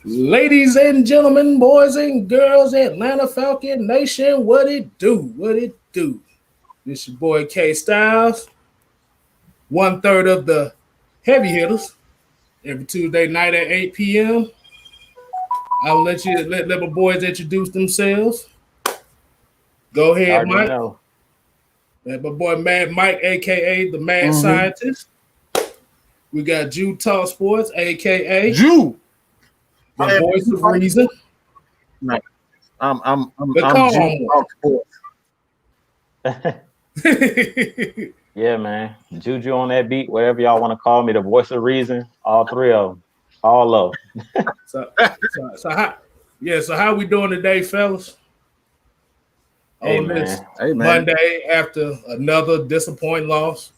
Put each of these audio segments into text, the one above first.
Ladies and gentlemen, boys and girls, Atlanta Falcon Nation, what it do? What it do? This your boy K Styles, 1/3 of the heavy hitters. Every Tuesday night at 8 p.m. I'll let my boys introduce themselves. Go I ahead, already Mike. know. Let my boy Mad Mike, aka the Mad Mhm. Scientist. We got Jew Talk Sports, aka Jew. the I am voice Jew of Talk reason, Sports. No, the I'm calm Jew one. Talk Sports. Yeah, man. Juju on that beat, whatever y'all want to call me, the voice of reason, all three of them, all of them. so how we doing today, fellas? Hey, On this man. Hey man, Monday after another disappointing loss.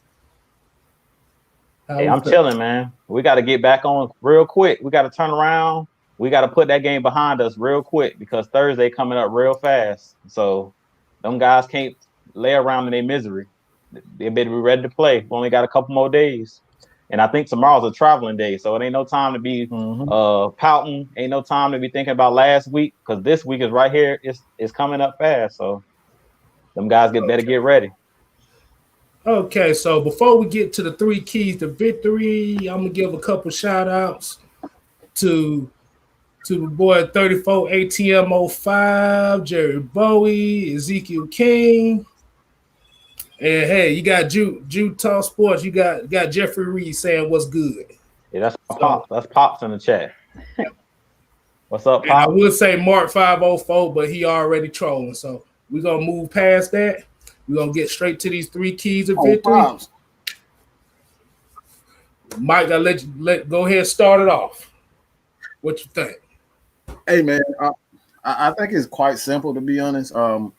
How Hey, we I'm feel? chilling, man. We got to get back on real quick. We got to turn around. We got to put that game behind us real quick because Thursday coming up real fast. So them guys can't lay around in their misery. They better be ready to play. We only got a couple more days. And I think tomorrow's a traveling day. So it ain't no time to be Mhm. pouting. Ain't no time to be thinking about last week because this week is right here. It's coming up fast. So them guys better Okay. get ready. Okay, so before we get to the three keys to victory, I'm gonna give a couple shout outs to the boy 34 ATM 05, Jerry Bowie, Ezekiel King. And hey, you got Jude Talk Sports, you got Jeffrey Reed saying what's good. Yeah, that's my So pops. That's pops in the chat. What's up, and I Pop? would say Mark 504, but he already trolling. So we're gonna move past that. We're gonna get straight to these three keys of Oh, victory. pops. Mike, I'll let go ahead and start it off. What you think? Hey man, I think it's quite simple to be honest. From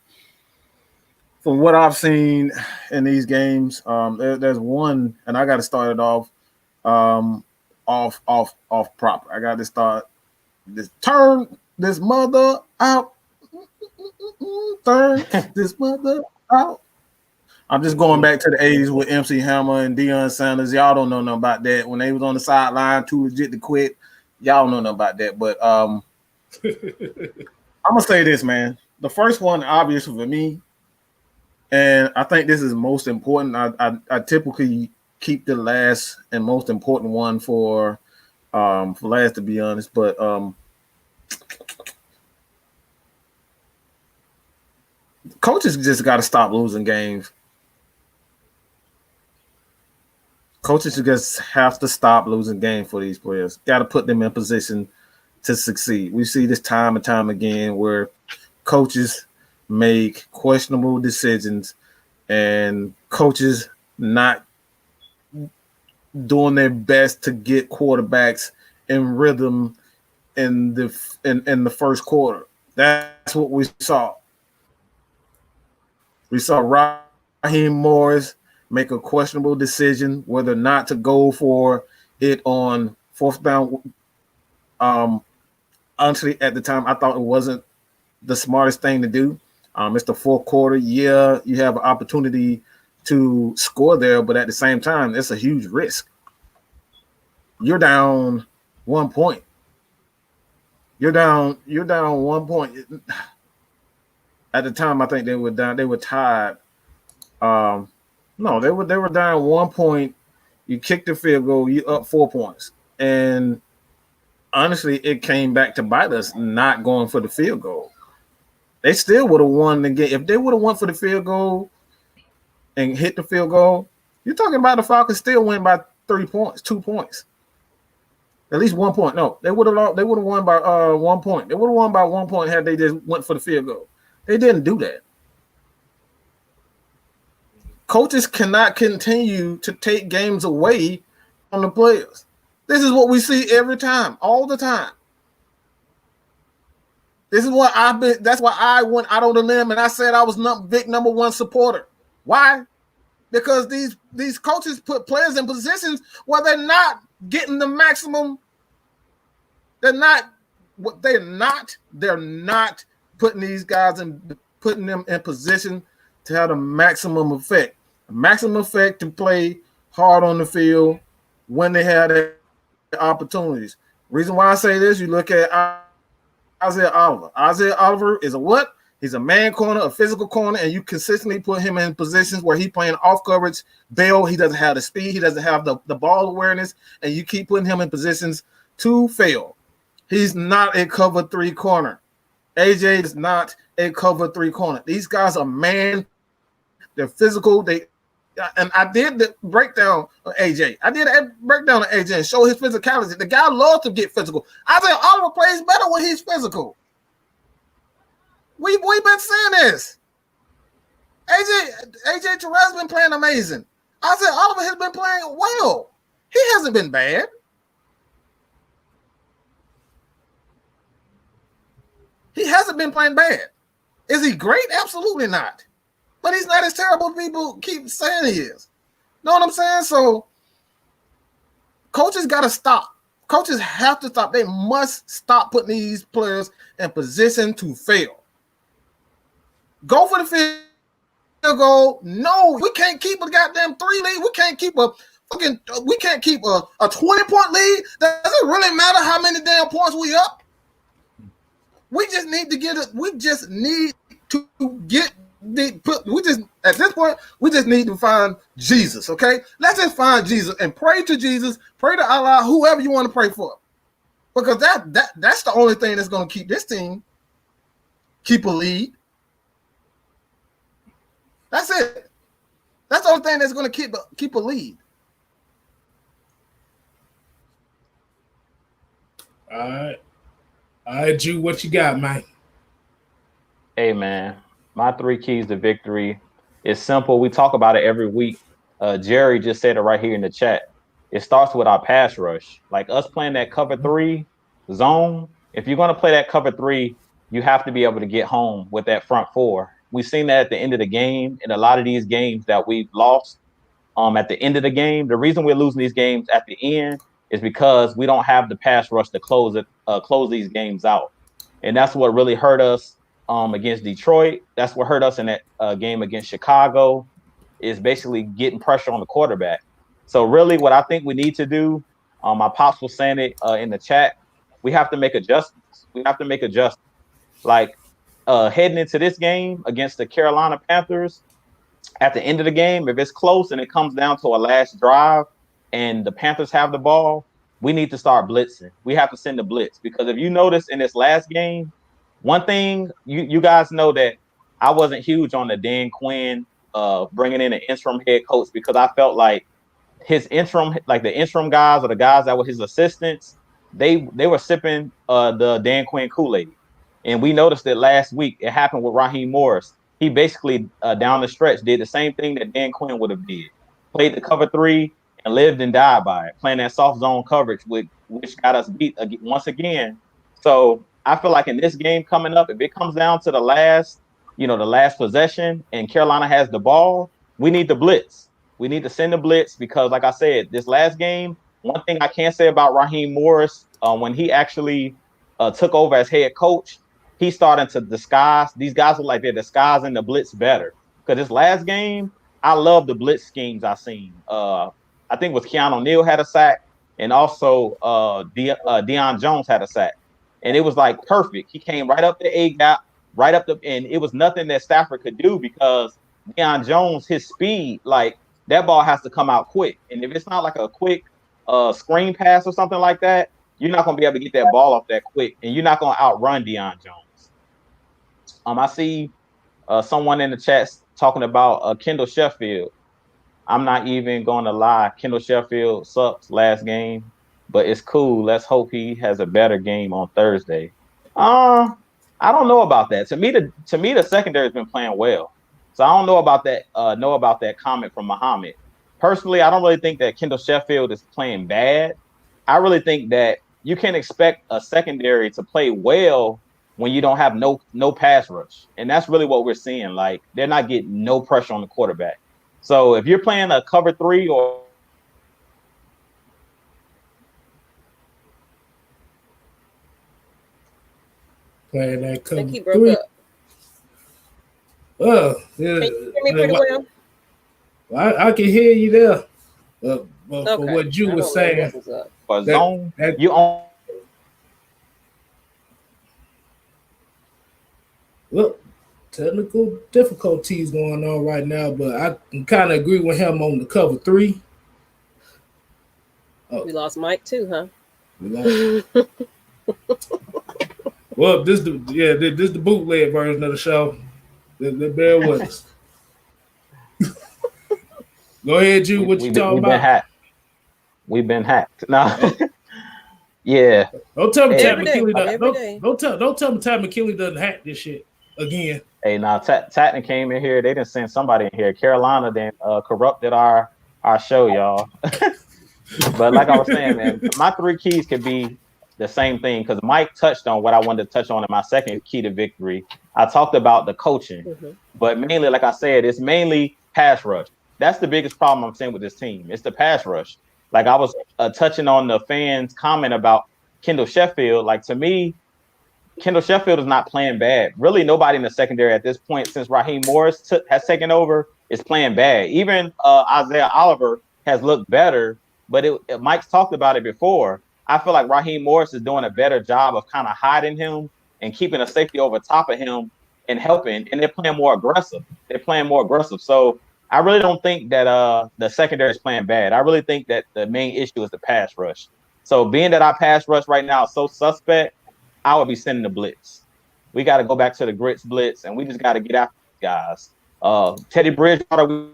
what I've seen in these games, there's one, and I got to start it um, off proper. I got to start this. Turn this mother out. Turn this mother out. I'm just going back to the 80s with MC Hammer and Deion Sanders. Y'all don't know nothing about that. When they was on the sideline, too legit to quit. Y'all don't know nothing about that. But I'm gonna say this, man. The first one, obvious for me, and I think this is most important. I typically keep the last and most important one for last, to be honest. But coaches just got to stop losing games. Coaches just have to stop losing games for these players. Got to put them in position to succeed. We see this time and time again where coaches make questionable decisions and coaches not doing their best to get quarterbacks in rhythm in the first quarter. That's what we saw. We saw Raheem Morris make a questionable decision whether or not to go for it on fourth down. Honestly, at the time, I thought it wasn't the smartest thing to do. It's the fourth quarter. Yeah, you have an opportunity to score there, but at the same time, it's a huge risk. You're down 1 point. You're down 1 point. At the time, I think they were down. They were tied. No, they were down 1 point. You kicked the field goal. You up 4 points, and honestly, it came back to bite us not going for the field goal. They still would have won the game if they would have won for the field goal and hit the field goal. You're talking about the Falcons still win by 3 points, 2 points, at least 1 point. No, they would have lost. They would have won by 1 point. They would have won by 1 point had they just went for the field goal. They didn't do that. Coaches cannot continue to take games away from the players. This is what we see every time, all the time. This is what I've been. That's why I went out on the limb and I said I was Vic #1 supporter. Why? Because these coaches put players in positions where they're not getting the maximum. They're not putting these guys in, putting them in position to have the maximum effect. The maximum effect to play hard on the field when they have their opportunities. Reason why I say this, you look at Isaiah Oliver. Isaiah Oliver is a what? He's a man corner, a physical corner, and you consistently put him in positions where he's playing off coverage bail. He doesn't have the speed. He doesn't have the ball awareness, and you keep putting him in positions to fail. He's not a cover 3 corner. AJ is not a cover 3 corner. These guys are man. They're physical. And I did the breakdown of AJ. I did a breakdown of AJ and show his physicality. The guy loves to get physical. Isaiah Oliver plays better when he's physical. We've been saying this. AJ Terrell's been playing amazing. Isaiah Oliver has been playing well. He hasn't been bad. He hasn't been playing bad. Is he great? Absolutely not. But he's not as terrible as people keep saying he is. Know what I'm saying? So coaches got to stop. Coaches have to stop. They must stop putting these players in position to fail. Go for the field goal. No, we can't keep a goddamn 3 lead. We can't keep a 20-point lead. Does it really matter how many damn points we up? We just need to get it. We just need to get at this point, we just need to find Jesus, okay? Let's just find Jesus and pray to Jesus, pray to Allah, whoever you want to pray for. Because that's the only thing that's going to keep this team keep a lead. That's it. That's the only thing that's going to keep a lead. All right, Drew, what you got, man? Hey, man. My 3 keys to victory is simple. We talk about it every week. Jerry just said it right here in the chat. It starts with our pass rush. Like us playing that cover 3 zone. If you're going to play that cover 3, you have to be able to get home with that front 4. We've seen that at the end of the game in a lot of these games that we've lost. At the end of the game, the reason we're losing these games at the end is because we don't have the pass rush to close these games out. And that's what really hurt us against Detroit. That's what hurt us in that game against Chicago, is basically getting pressure on the quarterback. So really what I think we need to do, my pops was saying it in the chat, we have to make adjustments. Like heading into this game against the Carolina Panthers, at the end of the game, if it's close and it comes down to a last drive and the Panthers have the ball, we need to start blitzing. We have to send the blitz, because if you notice in this last game, one thing you guys know that I wasn't huge on the Dan Quinn bringing in an interim head coach, because I felt like the interim guys or the guys that were his assistants, they were sipping the Dan Quinn Kool-Aid. And we noticed that last week. It happened with Raheem Morris. He basically down the stretch did the same thing that Dan Quinn would have did. Played the cover 3 and lived and died by it, playing that soft zone coverage, which got us beat once again. So I feel like in this game coming up, if it comes down to the last possession and Carolina has the ball, we need the blitz. We need to send the blitz, because like I said, this last game, one thing I can say about Raheem Morris, when he actually took over as head coach, he's starting to disguise. These guys look like they're disguising the blitz better. Because this last game, I love the blitz schemes I've seen. I think it was Keanu Neal had a sack, and also Deion Jones had a sack. And it was like perfect. He came right up the A gap, and it was nothing that Stafford could do, because Deion Jones, his speed, like that ball has to come out quick. And if it's not like a quick screen pass or something like that, you're not going to be able to get that ball off that quick, and you're not going to outrun Deion Jones. I see someone in the chat talking about Kendall Sheffield. I'm not even going to lie. Kendall Sheffield sucks last game, but it's cool. Let's hope he has a better game on Thursday. I don't know about that. To me, the secondary has been playing well. So I don't know about that comment from Muhammad. Personally, I don't really think that Kendall Sheffield is playing bad. I really think that you can't expect a secondary to play well when you don't have no pass rush. And that's really what we're seeing. Like, they're not getting no pressure on the quarterback. So if you're playing a cover 3 or playing that cover 3. He broke up. Oh, yeah. Can you hear me pretty well? I can hear you there. But okay. for what you were saying, you own Well, technical difficulties going on right now, but I can kind of agree with him on the cover 3. We lost Mike too, huh? Well, this the bootleg version of the show. They bear with us. Go ahead, Jude. What you talking about? We've been hacked. No. Yeah. Don't tell me Tad Every day, McKinley every don't day. don't tell me Tad McKinley doesn't hack this shit again. Hey, now Tatton came in here. They didn't send somebody in here. Carolina then corrupted our show, y'all. But like I was saying, man, my 3 keys could be the same thing because Mike touched on what I wanted to touch on in my second key to victory. I talked about the coaching, but mainly, like I said, it's mainly pass rush. That's the biggest problem I'm seeing with this team. It's the pass rush. Like I was touching on the fans' comment about Kendall Sheffield. Like to me, Kendall Sheffield is not playing bad. Really, nobody in the secondary at this point, since Raheem Morris has taken over, is playing bad. Even Isaiah Oliver has looked better, but Mike's talked about it before. I feel like Raheem Morris is doing a better job of kind of hiding him and keeping a safety over top of him and helping. And they're playing more aggressive. So I really don't think that the secondary is playing bad. I really think that the main issue is the pass rush. So being that our pass rush right now is so suspect, I would be sending the blitz. We got to go back to the grits blitz, and we just got to get after these guys. Teddy Bridgewater will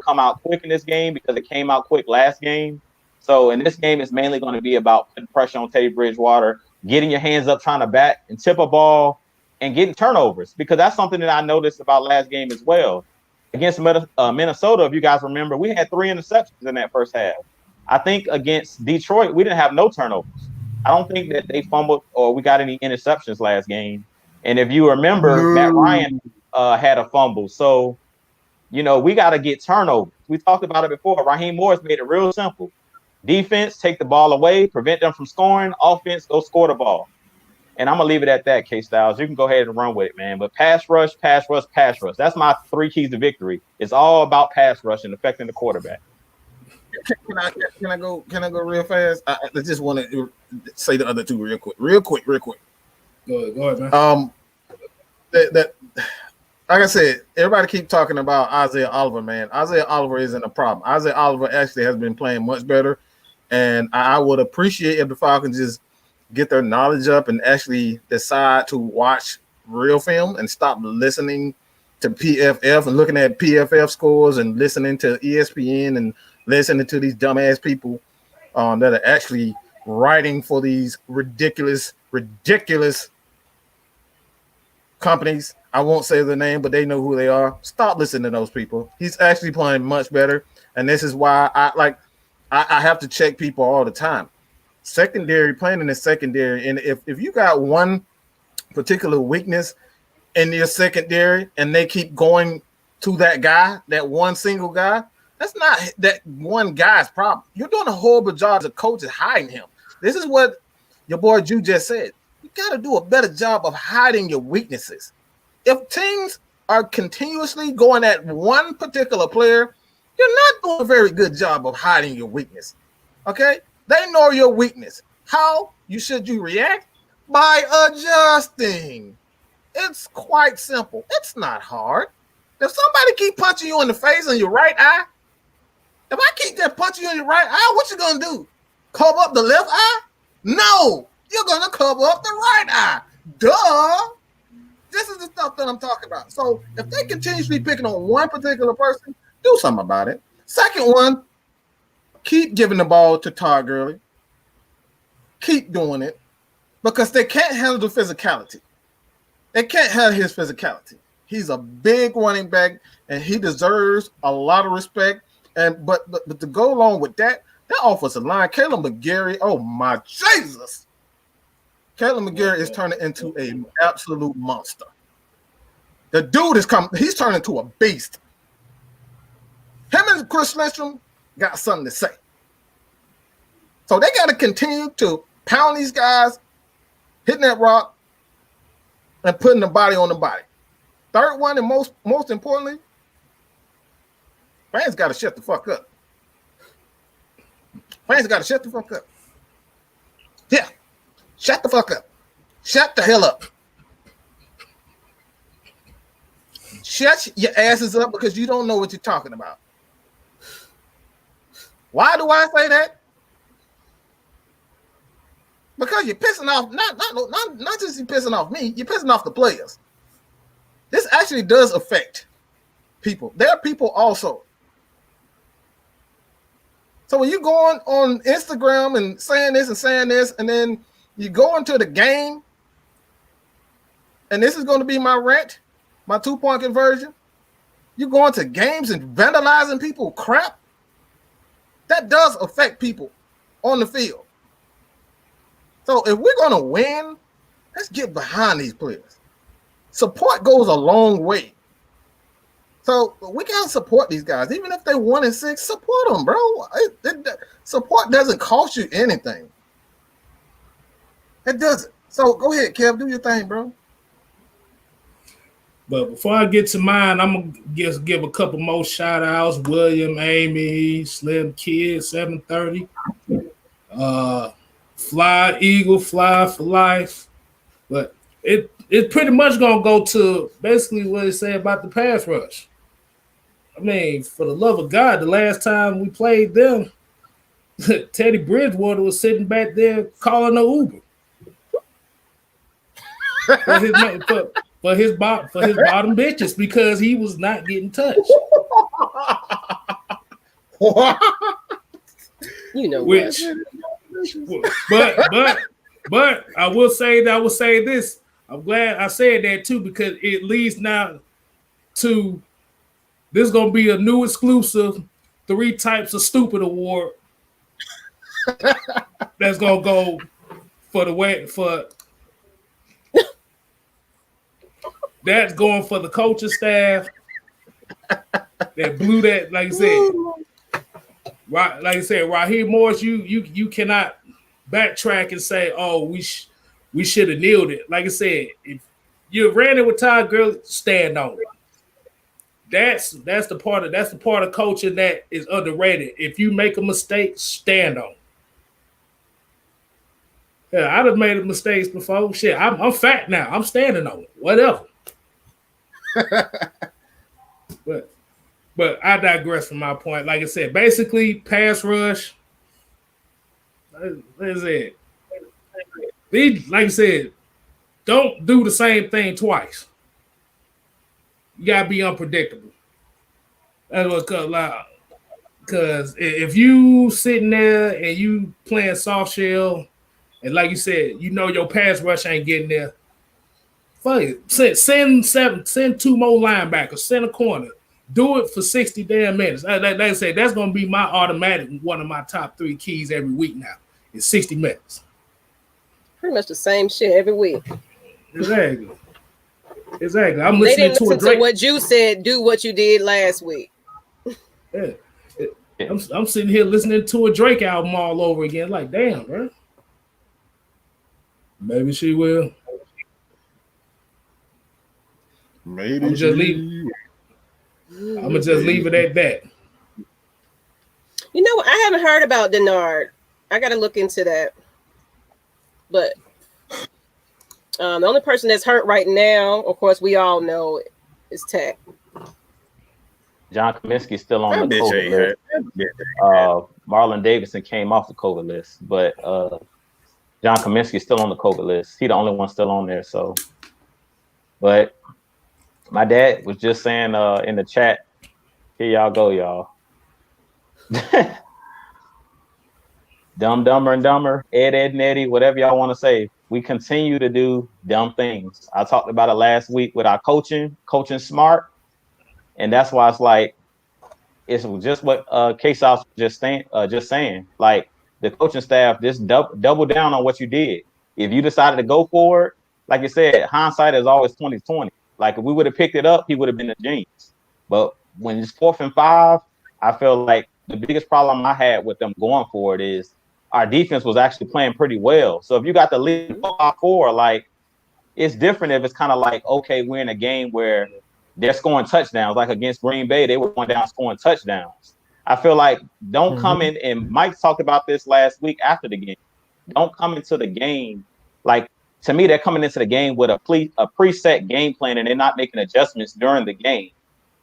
come out quick in this game because it came out quick last game. So in this game, it's mainly going to be about putting pressure on Teddy Bridgewater, getting your hands up, trying to bat and tip a ball, and getting turnovers, because that's something that I noticed about last game as well. Against Minnesota, if you guys remember, we had 3 interceptions in that first half. I think against Detroit, we didn't have no turnovers. I don't think that they fumbled or we got any interceptions last game. And if you remember, Matt Ryan had a fumble. So, we got to get turnovers. We talked about it before. Raheem Morris made it real simple. Defense, take the ball away, prevent them from scoring. Offense, go score the ball. And I'm going to leave it at that, K-Styles. You can go ahead and run with it, man. But pass rush. That's my 3 keys to victory. It's all about pass rush and affecting the quarterback. Can I go real fast? I just want to say the other 2 real quick. Go ahead, man. That like I said, everybody keep talking about Isaiah Oliver, man. Isaiah Oliver isn't a problem. Isaiah Oliver actually has been playing much better, and I would appreciate if the Falcons just get their knowledge up and actually decide to watch real film and stop listening to PFF and looking at PFF scores and listening to ESPN and listening to these dumbass people that are actually writing for these ridiculous companies. I won't say the name, but they know who they are. Stop listening to those people. He's actually playing much better, and this is why I have to check people all the time. Playing in the secondary, and if you got one particular weakness in your secondary and they keep going to that one single guy, that's not that one guy's problem. You're doing a horrible job as a coach of hiding him. This is what your boy Drew just said. You got to do a better job of hiding your weaknesses. If teams are continuously going at one particular player, you're not doing a very good job of hiding your weakness. Okay? They know your weakness. How should you react? By adjusting. It's quite simple. It's not hard. If somebody keep punching you in the face on your right eye, if I keep that punching you in your right eye, what you gonna do? Cover up the left eye? No, you're gonna cover up the right eye. Duh. This is the stuff that I'm talking about. So if they continuously picking on one particular person, do something about it. Second one, keep giving the ball to Todd Gurley. Keep doing it because they can't handle the physicality. They can't handle his physicality. He's a big running back, and he deserves a lot of respect. But to go along with that offensive line, Caleb McGarry, oh my Jesus. Caleb McGarry is turning into an absolute monster. The dude he's turning into a beast. Him and Chris Lindstrom got something to say. So they got to continue to pound these guys, hitting that rock, and putting the body on the body. Third one, and most importantly, fans got to shut the fuck up. Fans got to shut the fuck up. Yeah, shut the fuck up. Shut the hell up. shut your asses up because you don't know what you're talking about. Why do I say that? Because you're pissing off not just you pissing off me, you're pissing off the players. This actually does affect people. There are people also. So when you go on Instagram and saying this, and then you go into the game, and this is going to be my rant, my 2-point conversion. You go into games and vandalizing people crap. That does affect people on the field. So if we're going to win, let's get behind these players. Support goes a long way. So we got to support these guys. Even if they're 1-6, support them, bro. Support doesn't cost you anything. It doesn't. So go ahead, Kev. Do your thing, bro. But before I get to mine, I'm going to just give a couple more shout-outs. William, Amy, Slim Kid, 730. Fly Eagle, Fly for Life. But it's pretty much going to go to basically what it said about the pass rush. I mean, for the love of God, the last time we played them, Teddy Bridgewater was sitting back there calling an Uber. For his bottom bitches because he was not getting touched. You know what? But I will say this. I'm glad I said that too because it leads now to this is gonna be a new exclusive 3 types of stupid award that's gonna go for the way for. That's going for the coaching staff that blew that, like I said. Right, like I said, Raheem Morris, you cannot backtrack and say, "Oh, we should have nailed it." Like I said, if you ran it with Todd Gurley, stand on it. That's the part of coaching that is underrated. If you make a mistake, stand on it. Yeah, I'd have made mistakes before. Shit, I'm fat now. I'm standing on it. Whatever. But I digress from my point. Like I said, basically pass rush. That's it. Like I said, don't do the same thing twice. You gotta be unpredictable. That's what because if you sitting there and you playing soft shell, and like you said, you know your pass rush ain't getting there. Fuck it. Send 2 more linebackers, send a corner. Do it for 60 damn minutes. Like I said, that's gonna be my automatic one of my top 3 keys every week now. It's 60 minutes. Pretty much the same shit every week. Exactly. I'm listening they didn't to listen a Drake. to what you said. Do what you did last week. Yeah. I'm sitting here listening to a Drake album all over again. Like, damn, bro. Maybe she will. Maybe I'm gonna just leave it at that. You know, I haven't heard about Denard. I got to look into that. But the only person that's hurt right now, of course, we all know is Tech. John Kaminski still on the COVID list. Marlon Davidson came off the COVID list, but John Kaminski still on the COVID list. He the only one still on there. So, but my dad was just saying in the chat, here y'all go, y'all. Dumb, Dumber, and Dumber, Ed, and Eddie, whatever y'all want to say. We continue to do dumb things. I talked about it last week with our coaching smart. And that's why it's like, it's just what K-Sauce just saying. Like, the coaching staff just double down on what you did. If you decided to go for it, like you said, hindsight is always 20/20. Like, if we would have picked it up, he would have been the genius. But when it's 4th and 5, I feel like the biggest problem I had with them going for it is our defense was actually playing pretty well. So if you got the lead 4-4, like, it's different if it's kind of like, okay, we're in a game where they're scoring touchdowns. Like against Green Bay, they were going down scoring touchdowns. I feel like don't come in, and Mike talked about this last week after the game. Don't come into the game like to me, they're coming into the game with a preset game plan, and they're not making adjustments during the game.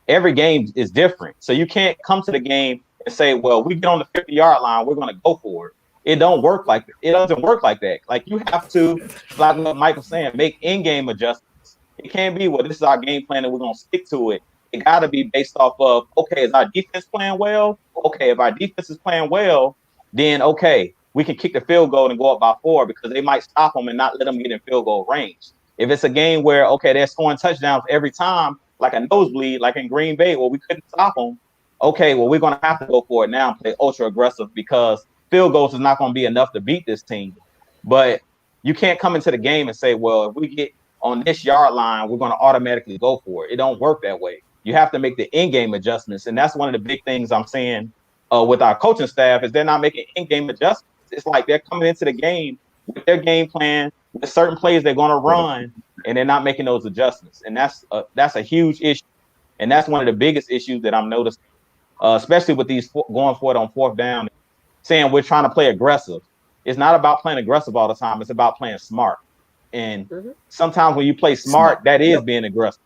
Every game is different. So you can't come to the game and say, well, we get on the 50-yard line, we're going to go for it. It doesn't work like that. Like, you have to, like what Mike was saying, make in-game adjustments. It can't be, well, this is our game plan and we're going to stick to it. It got to be based off of, okay, is our defense playing well? Okay, if our defense is playing well, then okay, we can kick the field goal and go up by 4 because they might stop them and not let them get in field goal range. If it's a game where, okay, they're scoring touchdowns every time, like a nosebleed, like in Green Bay, where we couldn't stop them, okay, well, we're going to have to go for it now and play ultra aggressive because field goals is not going to be enough to beat this team. But you can't come into the game and say, well, if we get on this yard line, we're going to automatically go for it. It don't work that way. You have to make the in-game adjustments, and that's one of the big things I'm seeing with our coaching staff is they're not making in-game adjustments. It's like they're coming into the game with their game plan, with certain plays they're going to run, and they're not making those adjustments. And that's a huge issue. And that's one of the biggest issues that I'm noticing, especially with these going for it on 4th down, saying we're trying to play aggressive. It's not about playing aggressive all the time. It's about playing smart. And sometimes when you play smart, that is being aggressive.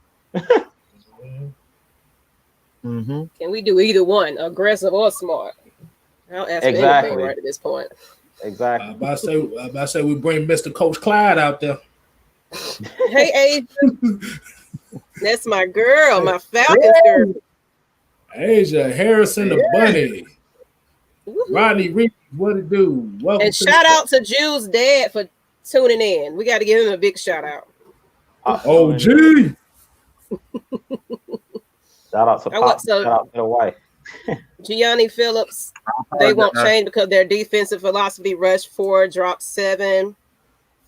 Can we do either one, aggressive or smart? I'll ask for anything right at this point. Exactly. I'm about to say we bring Mr. Coach Clyde out there. Hey, that's my girl, my Falcons girl. Asia Harrison the Bunny. Rodney Reed, what it do? Welcome and shout out to Jules' dad for tuning in. We got to give him a big shout out. OG. Shout out to Pop. Shout out to the wife. Gianni Phillips, they won't change because their defensive philosophy rush 4, drop 7.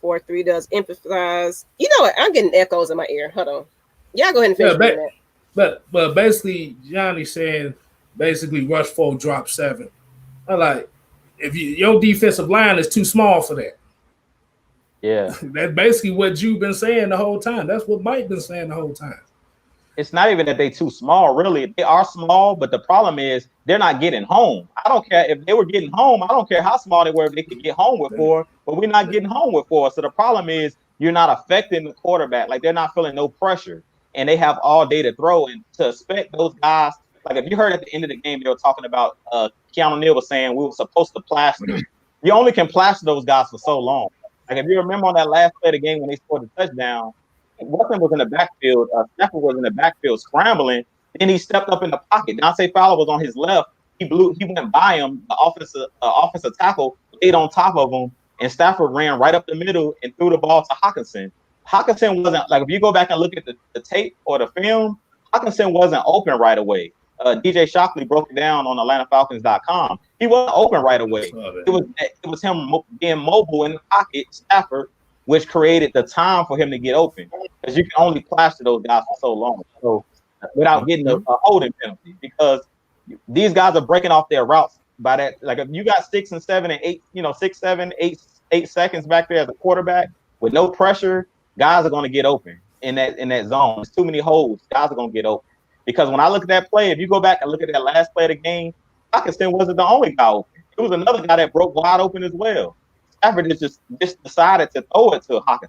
4-3 does emphasize. You know what? I'm getting echoes in my ear. Hold on. Y'all go ahead and finish that. But basically, Gianni saying basically rush 4, drop 7. I like if your defensive line is too small for that. Yeah. That's basically what you've been saying the whole time. That's what Mike been saying the whole time. It's not even that they too small, really. They are small, but the problem is they're not getting home. I don't care if they were getting home. I don't care how small they were if they could get home with 4, but we're not getting home with 4. So the problem is you're not affecting the quarterback. Like, they're not feeling no pressure, and they have all day to throw. And to expect those guys, like if you heard at the end of the game, they were talking about Keanu Neal was saying we were supposed to plaster. You only can plaster those guys for so long. Like if you remember on that last play of the game when they scored the touchdown, Wilson was in the backfield. Stafford was in the backfield scrambling. Then he stepped up in the pocket. Dante Fowler was on his left. He went by him. The offensive tackle laid on top of him, and Stafford ran right up the middle and threw the ball to Hockenson. Hockenson wasn't, like, if you go back and look at the tape or the film, Hockenson wasn't open right away. DJ Shockley broke it down on AtlantaFalcons.com. He wasn't open right away. It was him being mobile in the pocket, Stafford, which created the time for him to get open, because you can only plaster those guys for so long. So without getting a holding penalty, because these guys are breaking off their routes by that. Like if you got 6 and 7 and 8, 6, 7, 8 seconds back there as a quarterback with no pressure, guys are going to get open in that zone. There's too many holes. Guys are going to get open. Because when I look at that play, if you go back and look at that last play of the game, Hockenson wasn't the only guy open. It was another guy that broke wide open as well. Stafford just decided to throw it to Hockenson.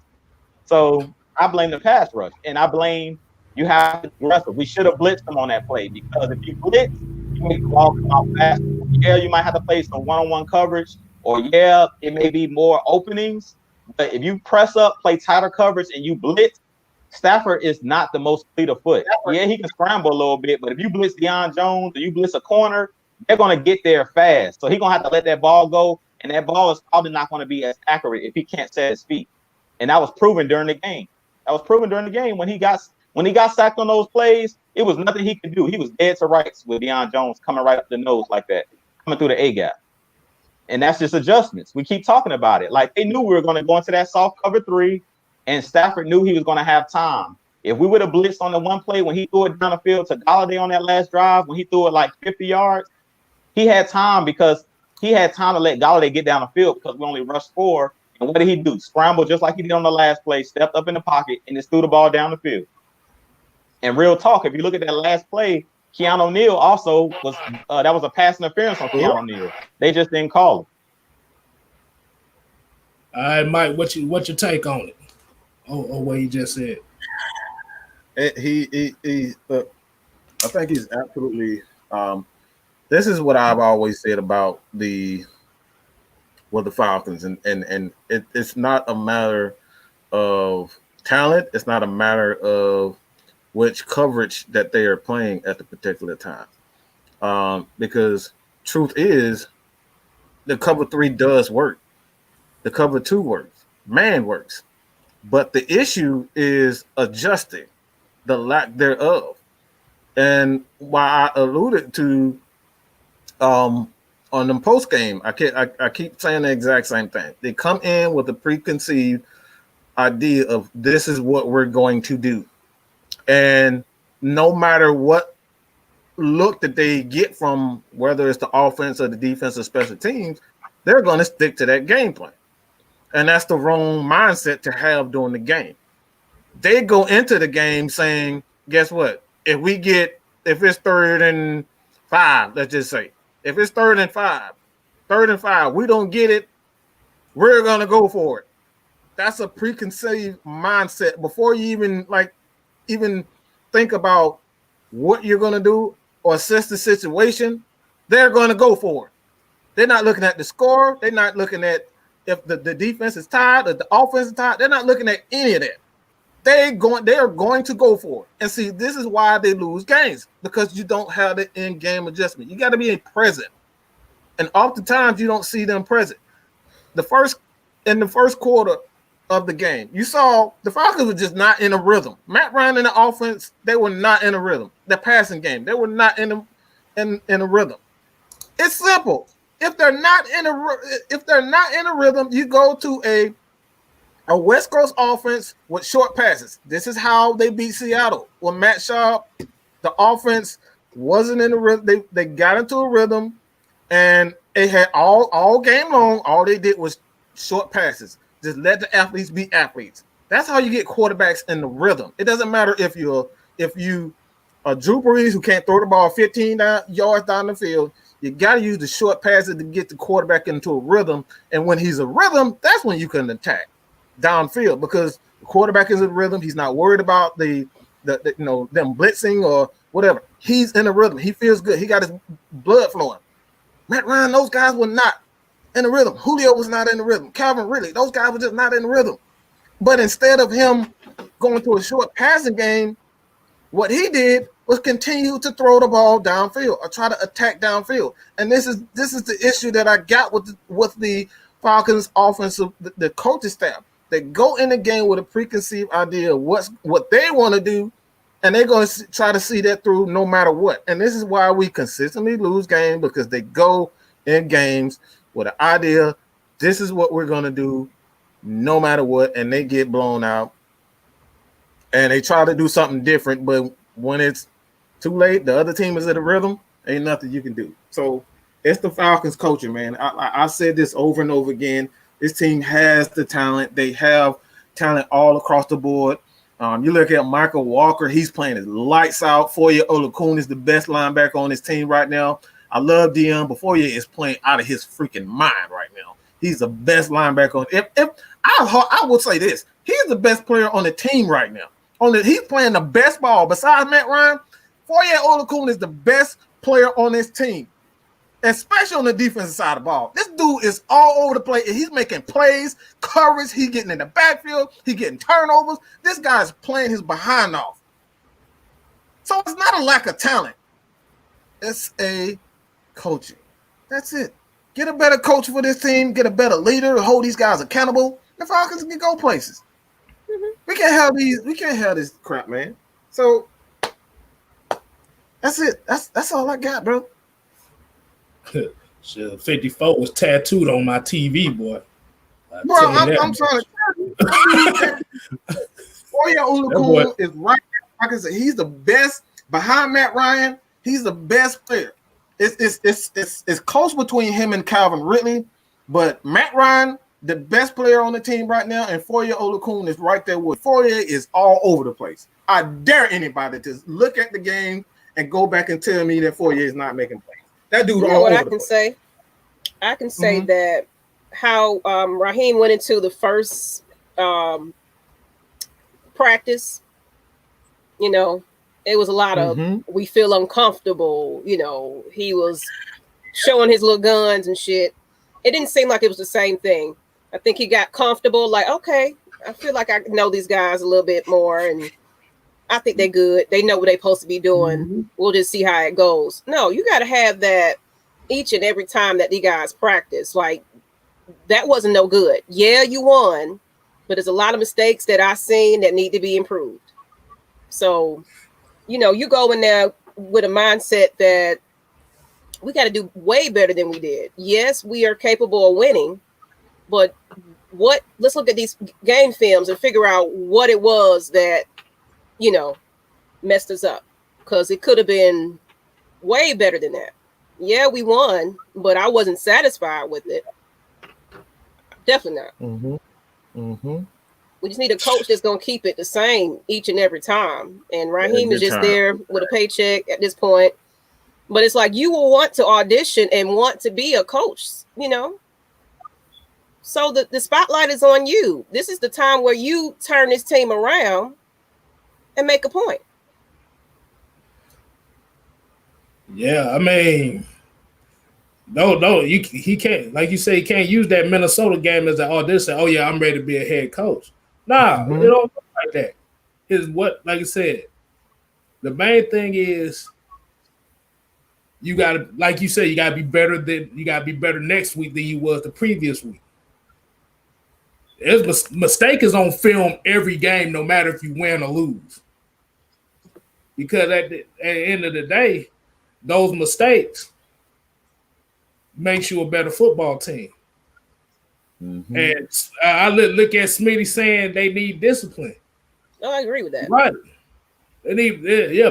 So I blame the pass rush, and I blame you have to be aggressive. We should have blitzed them on that play, because if you blitz, you make the ball come out fast. Yeah, you might have to play some one-on-one coverage, or yeah, it may be more openings. But if you press up, play tighter coverage, and you blitz, Stafford is not the most fleet of foot. Yeah, he can scramble a little bit, but if you blitz Deion Jones or you blitz a corner, they're going to get there fast. So he's going to have to let that ball go, and that ball is probably not going to be as accurate if he can't set his feet. And that was proven during the game. When he got sacked on those plays, it was nothing he could do. He was dead to rights with Deion Jones coming right up the nose like that, coming through the A gap. And that's just adjustments. We keep talking about it. Like, they knew we were going to go into that soft cover 3, and Stafford knew he was going to have time. If we would have blitzed on the one play when he threw it down the field to Golladay on that last drive, when he threw it like 50 yards, he had time, because he had time to let Golladay get down the field, because we only rushed 4. And what did he do? Scramble just like he did on the last play, stepped up in the pocket, and just threw the ball down the field. And real talk, if you look at that last play, Keanu Neal also was that was a pass interference on Keanu Neal. They just didn't call All right, Mike, what's your take on it? Oh, what he just said. He I think he's absolutely. This is what I've always said about the Falcons, and it's not a matter of talent. It's not a matter of which coverage that they are playing at the particular time. Because truth is, the cover 3 does work. The cover 2 works. Man works. But the issue is adjusting, the lack thereof. And while I alluded to on the post game, I keep saying the exact same thing. They come in with a preconceived idea of this is what we're going to do. And no matter what look that they get from whether it's the offense or the defense or special teams, they're going to stick to that game plan. And that's the wrong mindset to have during the game. They go into the game saying, guess what? If it's 3rd and 5, let's just say, if it's 3rd and 5, we don't get it, we're going to go for it. That's a preconceived mindset before you even think about what you're going to do or assess the situation. They're going to go for it. They're not looking at the score. They're not looking at if the defense is tied or the offense is tied. They're not looking at any of that. They are going to go for it. And see, this is why they lose games, because you don't have the in-game adjustment. You got to be present. And oftentimes you don't see them present. In the first quarter of the game, you saw the Falcons were just not in a rhythm. Matt Ryan and the offense, they were not in a rhythm. The passing game, they were not in a rhythm. It's simple. If they're not in a rhythm, you go to a West Coast offense with short passes. This is how they beat Seattle. When Matt Schaub, the offense wasn't in a rhythm. They got into a rhythm, and they had all game long. All they did was short passes. Just let the athletes be athletes. That's how you get quarterbacks in the rhythm. It doesn't matter if you are Drew Brees, who can't throw the ball 15 yards down the field. You got to use the short passes to get the quarterback into a rhythm. And when he's a rhythm, that's when you can attack downfield, because the quarterback is in a rhythm. He's not worried about them blitzing or whatever. He's in a rhythm. He feels good. He got his blood flowing. Matt Ryan, those guys were not in the rhythm. Julio was not in the rhythm. Calvin Ridley, those guys were just not in the rhythm. But instead of him going to a short passing game, what he did was continue to throw the ball downfield or try to attack downfield. And this is the issue that I got with the Falcons offensive, the coaching staff. They go in the game with a preconceived idea of what they want to do, and they're going to try to see that through no matter what. And this is why we consistently lose games, because they go in games with an idea, this is what we're going to do no matter what, and they get blown out. And they try to do something different, but when it's too late, the other team is in a rhythm, ain't nothing you can do. So it's the Falcons coaching, man. I said this over and over again. This team has the talent. They have talent all across the board. You look at Michael Walker, he's playing his lights out. Foye Oluokun is the best linebacker on his team right now. I love DM, but Foye is playing out of his freaking mind right now. He's the best linebacker. I will say this, he's the best player on the team right now. He's playing the best ball. Besides Matt Ryan, Foye Oluokun is the best player on this team, especially on the defensive side of the ball. This dude is all over the place. He's making plays, coverage. He's getting in the backfield. He's getting turnovers. This guy's playing his behind off. So it's not a lack of talent. It's a coaching. That's it. Get a better coach for this team. Get a better leader. Hold these guys accountable. The Falcons can go places. We can't have this crap, man. So that's it. That's all I got, bro. Shit, 54 was tattooed on my TV, boy. Bro, I'm trying to tell you. Foye Oluokun is right. Like I said, he's the best behind Matt Ryan. He's the best player. It's close between him and Calvin Ridley, but Matt Ryan, the best player on the team right now, and Foye Oluokun is right there with. Foye is all over the place. I dare anybody to look at the game and go back and tell me that Foye is not making plays. That dude all over the place. I can say that how Raheem went into the first practice. You know, it was a lot of we feel uncomfortable. You know, he was showing his little guns and shit. It didn't seem like it was the same thing. I think he got comfortable, like, okay, I feel like I know these guys a little bit more, and I think they're good. They know what they're supposed to be doing. We'll just see how it goes. No, you got to have that each and every time that these guys practice. Like, that wasn't no good. Yeah, you won, but there's a lot of mistakes that I've seen that need to be improved. So, you know, you go in there with a mindset that we got to do way better than we did. Yes, we are capable of winning, but let's look at these game films and figure out what it was that, you know, messed us up, because it could have been way better than that. Yeah, we won, but I wasn't satisfied with it. Definitely not. We just need a coach that's going to keep it the same each and every time. And Raheem is just there with a paycheck at this point. But it's like, you will want to audition and want to be a coach, you know? So the spotlight is on you. This is the time where you turn this team around and make a point. Yeah, I mean, no, he can't. Like you say, he can't use that Minnesota game as an audition. Oh yeah, I'm ready to be a head coach. Nah, it don't look like that. Like I said, the main thing is you gotta, like you said, you gotta be better next week than you was the previous week. There's mistake is on film every game, no matter if you win or lose. Because at the end of the day, those mistakes makes you a better football team. And I look at Smitty saying they need discipline. Oh, I agree with that. Right. They need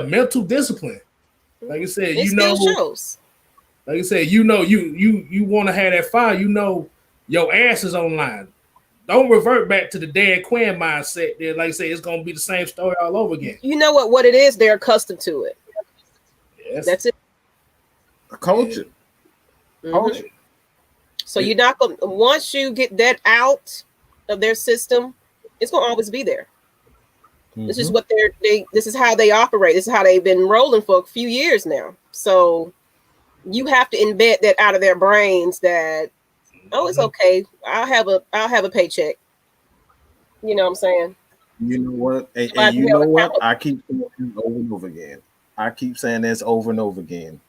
mental discipline. Like I said, it still shows. Like I said, you want to have that fire. You know your ass is online. Don't revert back to the Dan Quinn mindset. There, like I say, it's gonna be the same story all over again. You know what it is? They're accustomed to it. Yes. That's it. Culture. Culture. So you're not gonna, once you get that out of their system, it's gonna always be there. This is what this is how they operate. This is how they've been rolling for a few years now. So you have to embed that out of their brains that, oh, it's okay. I'll have a paycheck. You know what I'm saying? You know what? And you know what? I keep saying this over and over again. I keep saying this over and over again.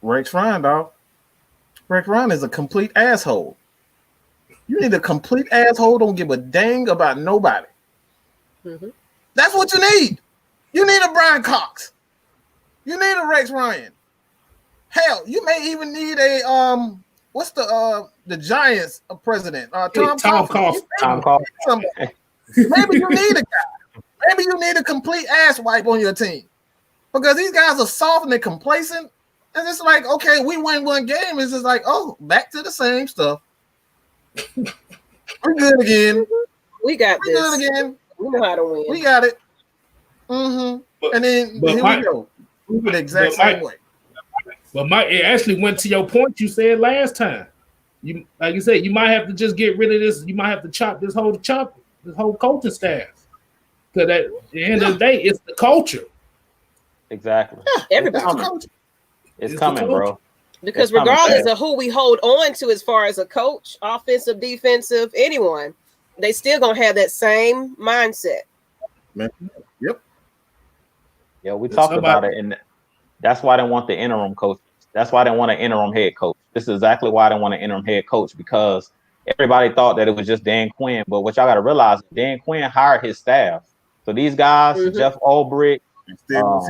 Rex Ryan, dog. Rex Ryan is a complete asshole. You need a complete asshole. Don't give a dang about nobody. That's what you need. You need a Brian Cox. You need a Rex Ryan. Hell, you may even need a what's the Giants president? Tom Coughlin. Maybe you need a guy. Maybe you need a complete ass wipe on your team, because these guys are soft and they're complacent, and it's like, okay, we win one game, it's just like, oh, back to the same stuff. We're good again. We got this. We're good again. We know how to win. We got it. And then here we go. We do the exact same way. But it actually went to your point you said last time. You, like you said, you might have to just get rid of this. You might have to chop this whole coaching staff. Because at the end of the day, it's the culture. Exactly. Yeah, everybody. It's coming, bro. Because regardless of who we hold on to as far as a coach, offensive, defensive, anyone, they still gonna have that same mindset. Yep. Yeah, we talked about it, and that's why they want the interim coach. That's why they want an interim head coach. This is exactly why they want an interim head coach, because everybody thought that it was just Dan Quinn. But what y'all got to realize, Dan Quinn hired his staff. So these guys, Jeff Ulbrich, all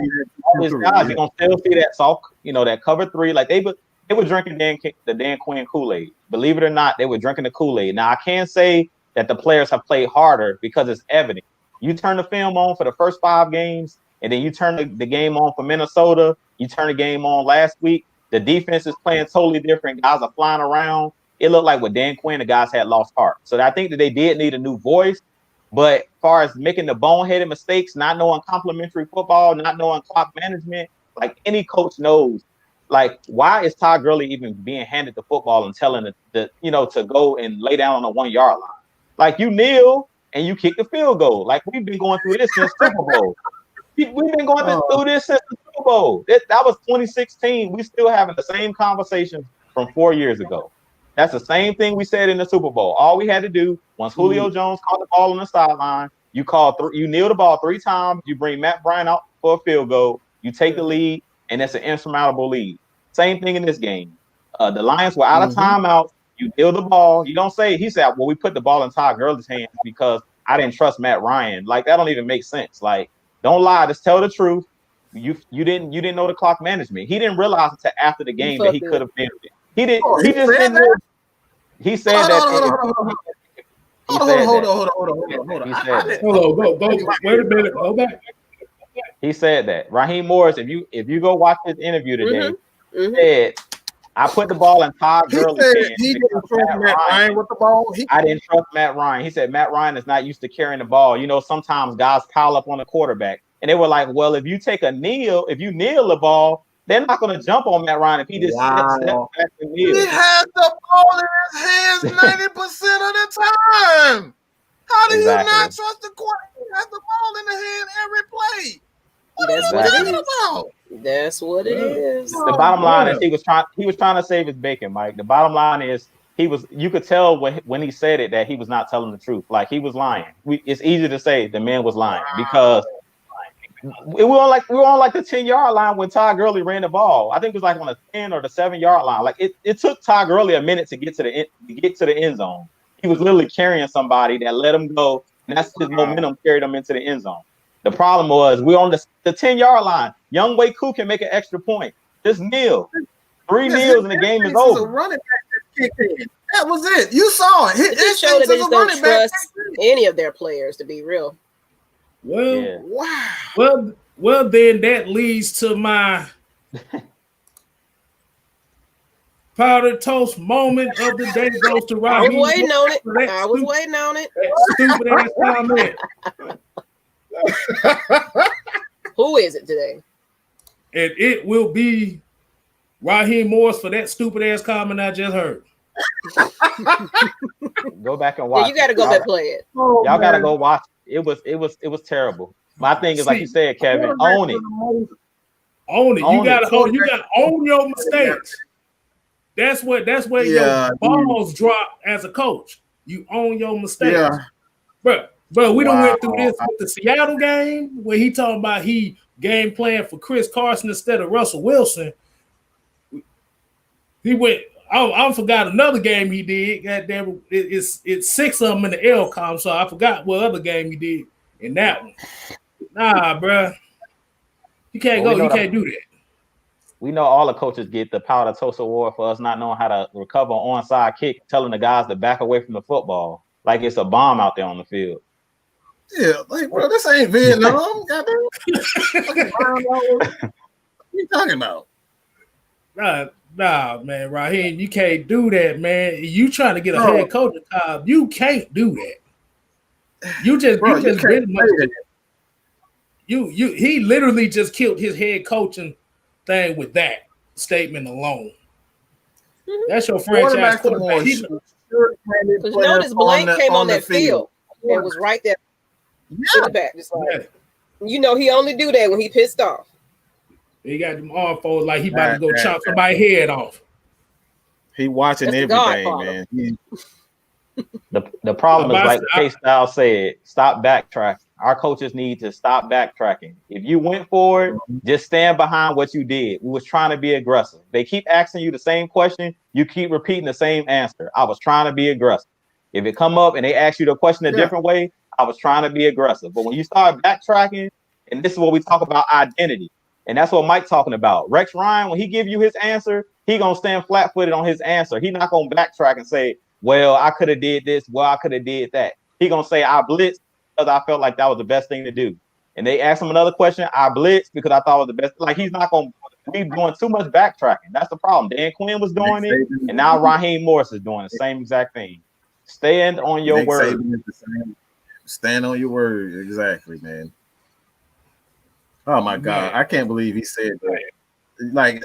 these guys, you're gonna still see that soft, that cover three. Like they were drinking the Dan Quinn Kool-Aid. Believe it or not, they were drinking the Kool-Aid. Now I can't say that the players have played harder, because it's evident. You turn the film on for the first 5 games, and then you turn the game on for Minnesota. You turn the game on last week. The defense is playing totally different. Guys are flying around. It looked like with Dan Quinn, the guys had lost heart. So I think that they did need a new voice. But as far as making the boneheaded mistakes, not knowing complimentary football, not knowing clock management, like any coach knows, Like, why is Todd Gurley even being handed the football and telling the to go and lay down on the 1 yard line? Like, you kneel and you kick the field goal. Like, we've been going through this since Super Bowl. We've been going through this since the Super Bowl. That was 2016. We still having the same conversation from 4 years ago. That's the same thing we said in the Super Bowl. All we had to do, once Julio Jones caught the ball on the sideline, you kneel the ball 3 times, you bring Matt Bryant out for a field goal, you take the lead, and that's an insurmountable lead. Same thing in this game. The Lions were out of timeout. You kneel the ball. You don't say, he said, well, we put the ball in Todd Gurley's hands because I didn't trust Matt Ryan. Like, that don't even make sense. Like, don't lie. Just tell the truth. You didn't know the clock management. He didn't realize until after the game that he could have been it. He didn't. He just didn't know. He said that. Hold on. He said that. Hold on, go. Wait a minute. Go back. He said that. Raheem Morris, if you go watch his interview today, said, I put the ball in Todd Gurley's hands. He didn't trust Matt Ryan with the ball. I didn't trust Matt Ryan. He said Matt Ryan is not used to carrying the ball. You know, sometimes guys pile up on the quarterback. And they were like, well, if you kneel the ball, they're not going to jump on Matt Ryan if he just steps back and kneels. He has the ball in his hands 90% of the time. How do you not trust the quarterback? He has the ball in the hand every play. That's what it is. That's what it is. The bottom line is he was trying to save his bacon, Mike. The bottom line is you could tell when he said it that he was not telling the truth. Like, he was lying. It's easy to say the man was lying because we were on like the 10-yard line when Todd Gurley ran the ball. I think it was like on the 10 or the 7-yard line. Like, it took Todd Gurley a minute to get to the end zone. He was literally carrying somebody that let him go, and that's his momentum carried him into the end zone. The problem was we're on the 10-yard line. Young Wei Koo can make an extra point. Just kneel. 3 kneels and the game is over. Running back kicked in. That was it. You saw it. It just showed that they just don't trust any of their players, to be real. Well, Well, then that leads to my powdered toast moment of the day goes to Raheem. I was waiting on it. Stupid ass comment. Who is it today? And it will be Raheem Morris for that stupid ass comment I just heard. Go back and watch. Yeah, you got to go back and play it. Y'all got to go watch it. It was terrible. My thing is, like you said, Kevin, own it. Own it. You got to own your mistakes. That's where your balls drop as a coach. You own your mistakes. Yeah. But we done went through this with the Seattle game where he talking about he game plan for Chris Carson instead of Russell Wilson. He went. I forgot another game he did. Goddamn, it's 6 of them in the L column, so I forgot what other game he did in that one. Nah, bro, you can't go. You can't do that. We know all the coaches get the powder toast award for us not knowing how to recover an onside kick, telling the guys to back away from the football like it's a bomb out there on the field. Yeah, like, bro, this ain't Vietnam. Goddamn. What you talking about? Nah, man, Raheem, you can't do that, man. You trying to get a head coaching job, you can't do that. He literally just killed his head coaching thing with that statement alone. That's your franchise quarterback. Because notice Blake came on that field and was right there in the back. Just like, he only do that when he pissed off. He got them arm folded like he about to go chop somebody's head off. He watching everything, man. The problem is, like K-Style said, stop backtracking. Our coaches need to stop backtracking. If you went for it, just stand behind what you did. We was trying to be aggressive. They keep asking you the same question. You keep repeating the same answer. I was trying to be aggressive. If it come up and they ask you the question a different way, I was trying to be aggressive. But when you start backtracking, and this is what we talk about, identity. And that's what Mike's talking about. Rex Ryan, when he give you his answer, he going to stand flat-footed on his answer. He not going to backtrack and say, well, I could have did this. Well, I could have did that. He going to say, I blitzed because I felt like that was the best thing to do. And they asked him another question. I blitzed because I thought it was the best. Like, he's not going to be doing too much backtracking. That's the problem. Dan Quinn was doing it, and now Raheem Morris is doing the same exact thing. Stand on your word. Stand on your word. Exactly, man. Oh, my God. I can't believe he said that. Like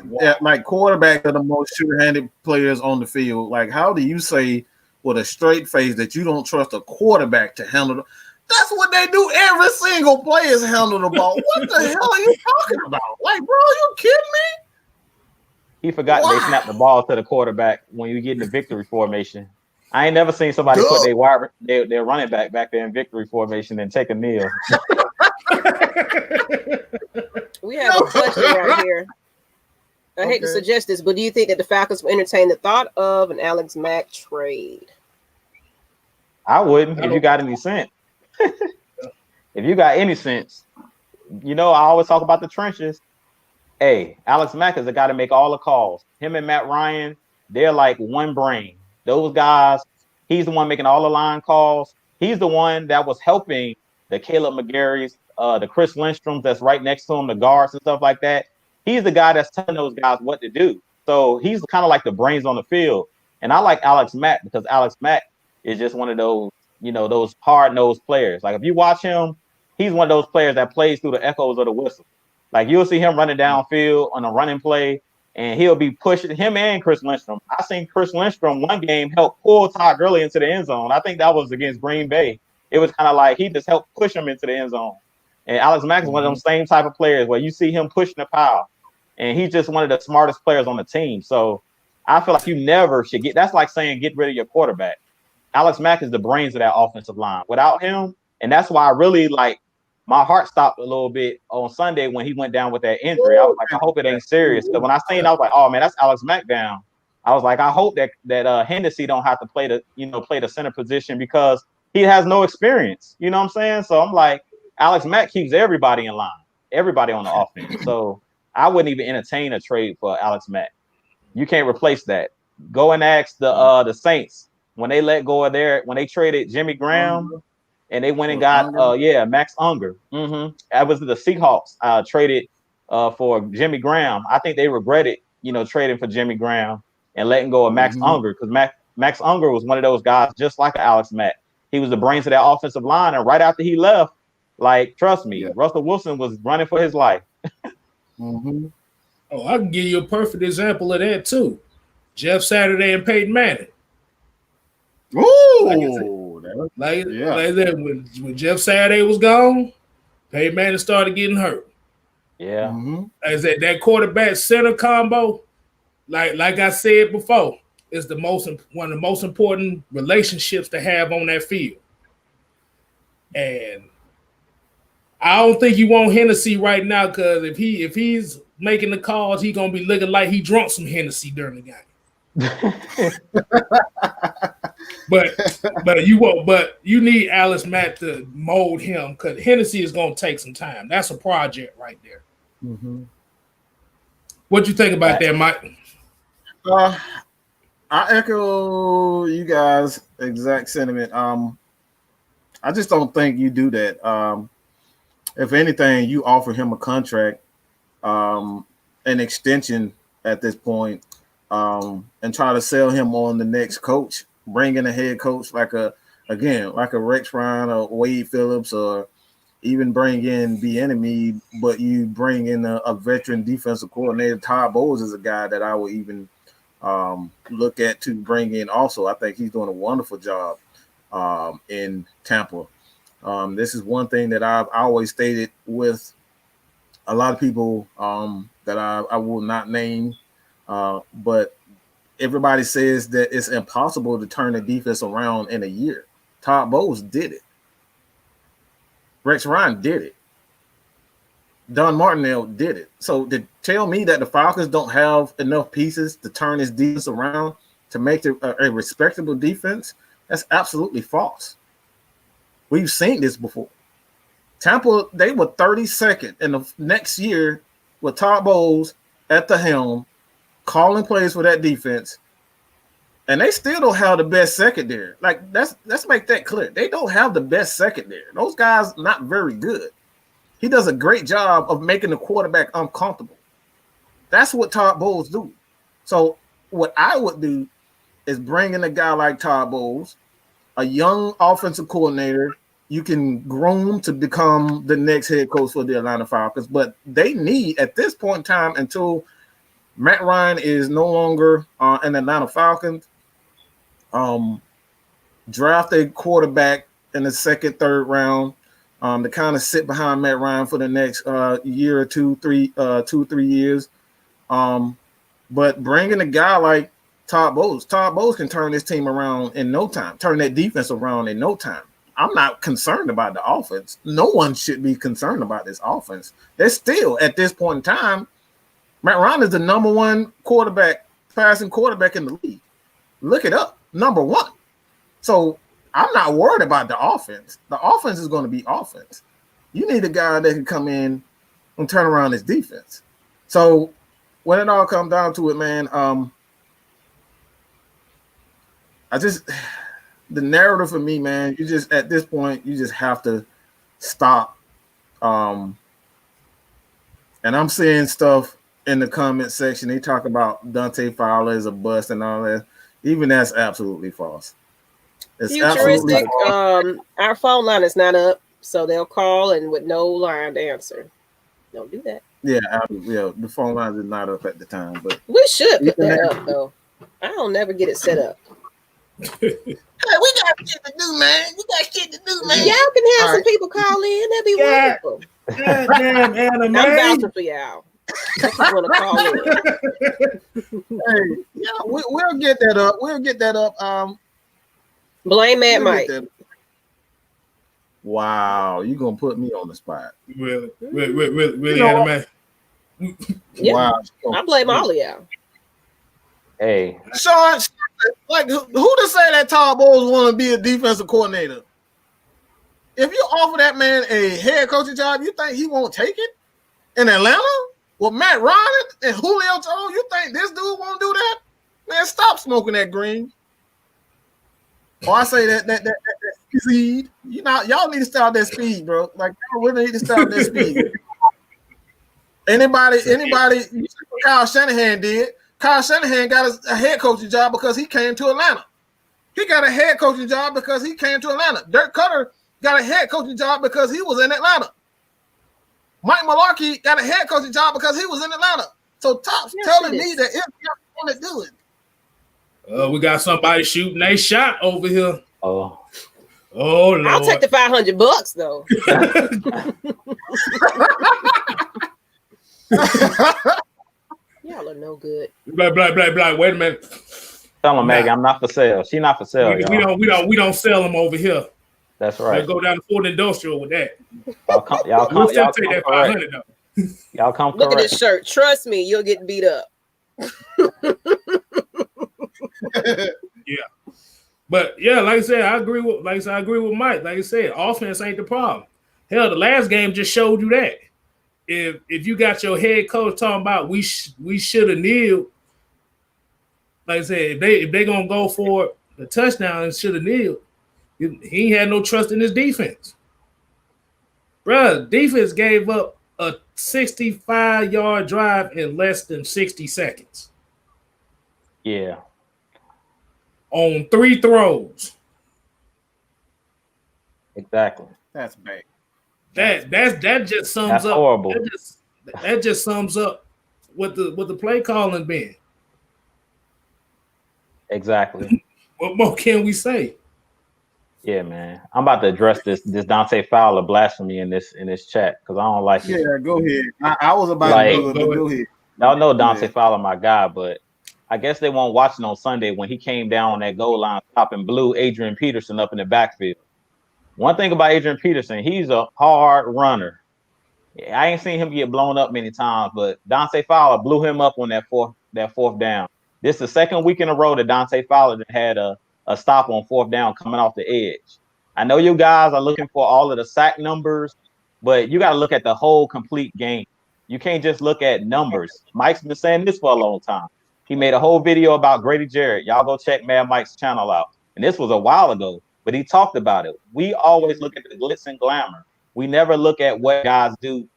quarterbacks are the most sure-handed players on the field. Like, how do you say with a straight face that you don't trust a quarterback to handle? That's what they do. Every single player is handle the ball. What the hell are you talking about? Like, bro, you kidding me? He forgot they snapped the ball to the quarterback when you get in the victory formation. I ain't never seen somebody put their running back there in victory formation and take a kneel. We have a question right here. I hate to suggest this, but do you think that the Falcons will entertain the thought of an Alex Mack trade? I wouldn't if you got any sense. If you got any sense, I always talk about the trenches. Hey, Alex Mack is the guy to make all the calls. Him and Matt Ryan, they're like one brain. Those guys, he's the one making all the line calls. He's the one that was helping the Caleb McGarry's, the Chris Lindstrom's that's right next to him, the guards and stuff like that. He's the guy that's telling those guys what to do. So he's kind of like the brains on the field. And I like Alex Mack because Alex Mack is just one of those, those hard-nosed players. Like if you watch him, he's one of those players that plays through the echoes of the whistle. Like you'll see him running downfield on a running play, and he'll be pushing him and Chris Lindstrom. I seen Chris Lindstrom one game help pull Todd Gurley into the end zone. I think that was against Green Bay. It was kind of like he just helped push him into the end zone. And Alex Mack is one of them same type of players where you see him pushing the pile, and he's just one of the smartest players on the team. So I feel like you never should that's like saying get rid of your quarterback. Alex Mack is the brains of that offensive line. Without him, and that's why I really my heart stopped a little bit on Sunday when he went down with that injury. I was like, I hope it ain't serious. Because when I seen, I was like, oh man, that's Alex Mack down. I was like, I hope that Hennessy don't have to play the center position because he has no experience. You know what I'm saying? So I'm like, Alex Mack keeps everybody in line, everybody on the offense. So I wouldn't even entertain a trade for Alex Mack. You can't replace that. Go and ask the Saints when they let go of when they traded Jimmy Graham. And they went and got Max Unger. That was the Seahawks traded for Jimmy Graham. I think they regretted, trading for Jimmy Graham and letting go of Max Unger because Max Unger was one of those guys just like Alex Mack. He was the brains of that offensive line, and right after he left, trust me, Russell Wilson was running for his life. Oh, I can give you a perfect example of that too. Jeff Saturday and Peyton Manning. Ooh. Like that, when Jeff Saturday was gone, Peyton Manning started getting hurt. Yeah. As that quarterback center combo, like I said before, is one of the most important relationships to have on that field. And I don't think you want Hennessy right now because if he's making the calls, he's gonna be looking like he drunk some Hennessy during the game. But you need Alex Mack to mold him because Hennessy is going to take some time. That's a project right there. What you think about that, Mike? I echo you guys' exact sentiment. I just don't think you do that. If anything, you offer him a contract, an extension at this point, and try to sell him on the next coach. Bring in a head coach like a Rex Ryan or Wade Phillips, or even bring in Bieniemy, but you bring in a veteran defensive coordinator. Todd Bowles is a guy that I would even look at to bring in also. I think he's doing a wonderful job in Tampa. This is one thing that I've always stated with a lot of people that I will not name, but everybody says that it's impossible to turn the defense around in a year. Todd Bowles did it. Rex Ryan did it. Don Martinell did it. So to tell me that the Falcons don't have enough pieces to turn this defense around to make it a respectable defense, that's absolutely false. We've seen this before. Tampa, they were 32nd in the next year with Todd Bowles at the helm, calling plays for that defense, and they still don't have the best secondary. Like, let's make that clear. They don't have the best secondary. Those guys not very good. He does a great job of making the quarterback uncomfortable. That's what Todd Bowles do. So what I would do is bring in a guy like Todd Bowles, a young offensive coordinator you can groom to become the next head coach for the Atlanta Falcons. But they need, at this point in time, until Matt Ryan is no longer an Atlanta Falcons. Draft a quarterback in the second, third round to kind of sit behind Matt Ryan for the next year or 3 years. But bringing a guy like Todd Bowles can turn this team around in no time, turn that defense around in no time. I'm not concerned about the offense. No one should be concerned about this offense. They're still, at this point in time, Matt Ryan is the number one passing quarterback in the league. Look it up, number one. So I'm not worried about the offense. The offense is going to be offense. You need a guy that can come in and turn around his defense. So when it all comes down to it, man, the narrative for me, man, at this point, you just have to stop. And I'm seeing stuff in the comment section. They talk about Dante Fowler as a bust and all that. Even that's absolutely false. It's futuristic. Our phone line is not up, so they'll call and with no line to answer. Don't do that. Yeah, the phone line is not up at the time, but we should put that up though. I don't never get it set up. Hey, we got shit to do, man. Y'all can have some people call in. That'd be wonderful. Goddamn anime. I'm vouching for y'all. If you want to call in. Hey, yeah, we'll get that up. We'll get that up. Blame Mad Mike. Wow, you gonna put me on the spot? Really anime. Yeah. Wow, I blame all of y'all. Hey, Sean, like who to say that Todd Bowles want to be a defensive coordinator? If you offer that man a head coaching job, you think he won't take it in Atlanta with Matt Ryan and Julio Jones? You think this dude won't do that? Man, stop smoking that green. Oh, I say that speed. You know, y'all need to start that speed, bro. Like y'all really need to start that speed. Anybody? You see what Kyle Shanahan did? Kyle Shanahan got a head coaching job because he came to Atlanta. He got a head coaching job because he came to Atlanta. Dirk Cutter got a head coaching job because he was in Atlanta. Mike Mularkey got a head coaching job because he was in Atlanta. So Top's telling me that if you want to do it. We got somebody shooting a shot over here. oh, Lord. I'll take the $500 though. Y'all are no good. Blah. Wait a minute. tell him, Maggie, I'm not for sale. She not for sale. We don't sell them over here. That's right. Let's go down to Ford Industrial with that. Y'all come take that 500 though. Y'all come Look correct. at this shirt. Trust me, you'll get beat up. Yeah. But yeah, like I said, I agree with Mike. Like I said, offense ain't the problem. Hell, the last game just showed you that. If you got your head coach talking about we should have kneeled, like I said, if they gonna go for the touchdown and should have kneeled, he had no trust in his defense. Bruh, defense gave up a 65-yard drive in less than 60 seconds. Yeah. On 3 throws. Exactly. That's bad. That just sums That's up. horrible. That just sums up what the play calling been. Exactly. What more can we say? Yeah, man. I'm about to address this Dante Fowler blasphemy in this chat because I don't like it. Yeah, go ahead. I was about to do it, but go ahead. Y'all know Dante Fowler, my guy, but I guess they won't watch it on Sunday when he came down on that goal line, top and blew Adrian Peterson up in the backfield. One thing about Adrian Peterson, he's a hard runner. I ain't seen him get blown up many times, but Dante Fowler blew him up on that fourth down. This is the second week in a row that Dante Fowler had a stop on fourth down coming off the edge. I know you guys are looking for all of the sack numbers, but you got to look at the whole complete game. You can't just look at numbers. Mike's been saying this for a long time. He made a whole video about Grady Jarrett. Y'all go check Mad Mike's channel out. And this was a while ago, but he talked about it. We always look at the glitz and glamour. We never look at what guys do,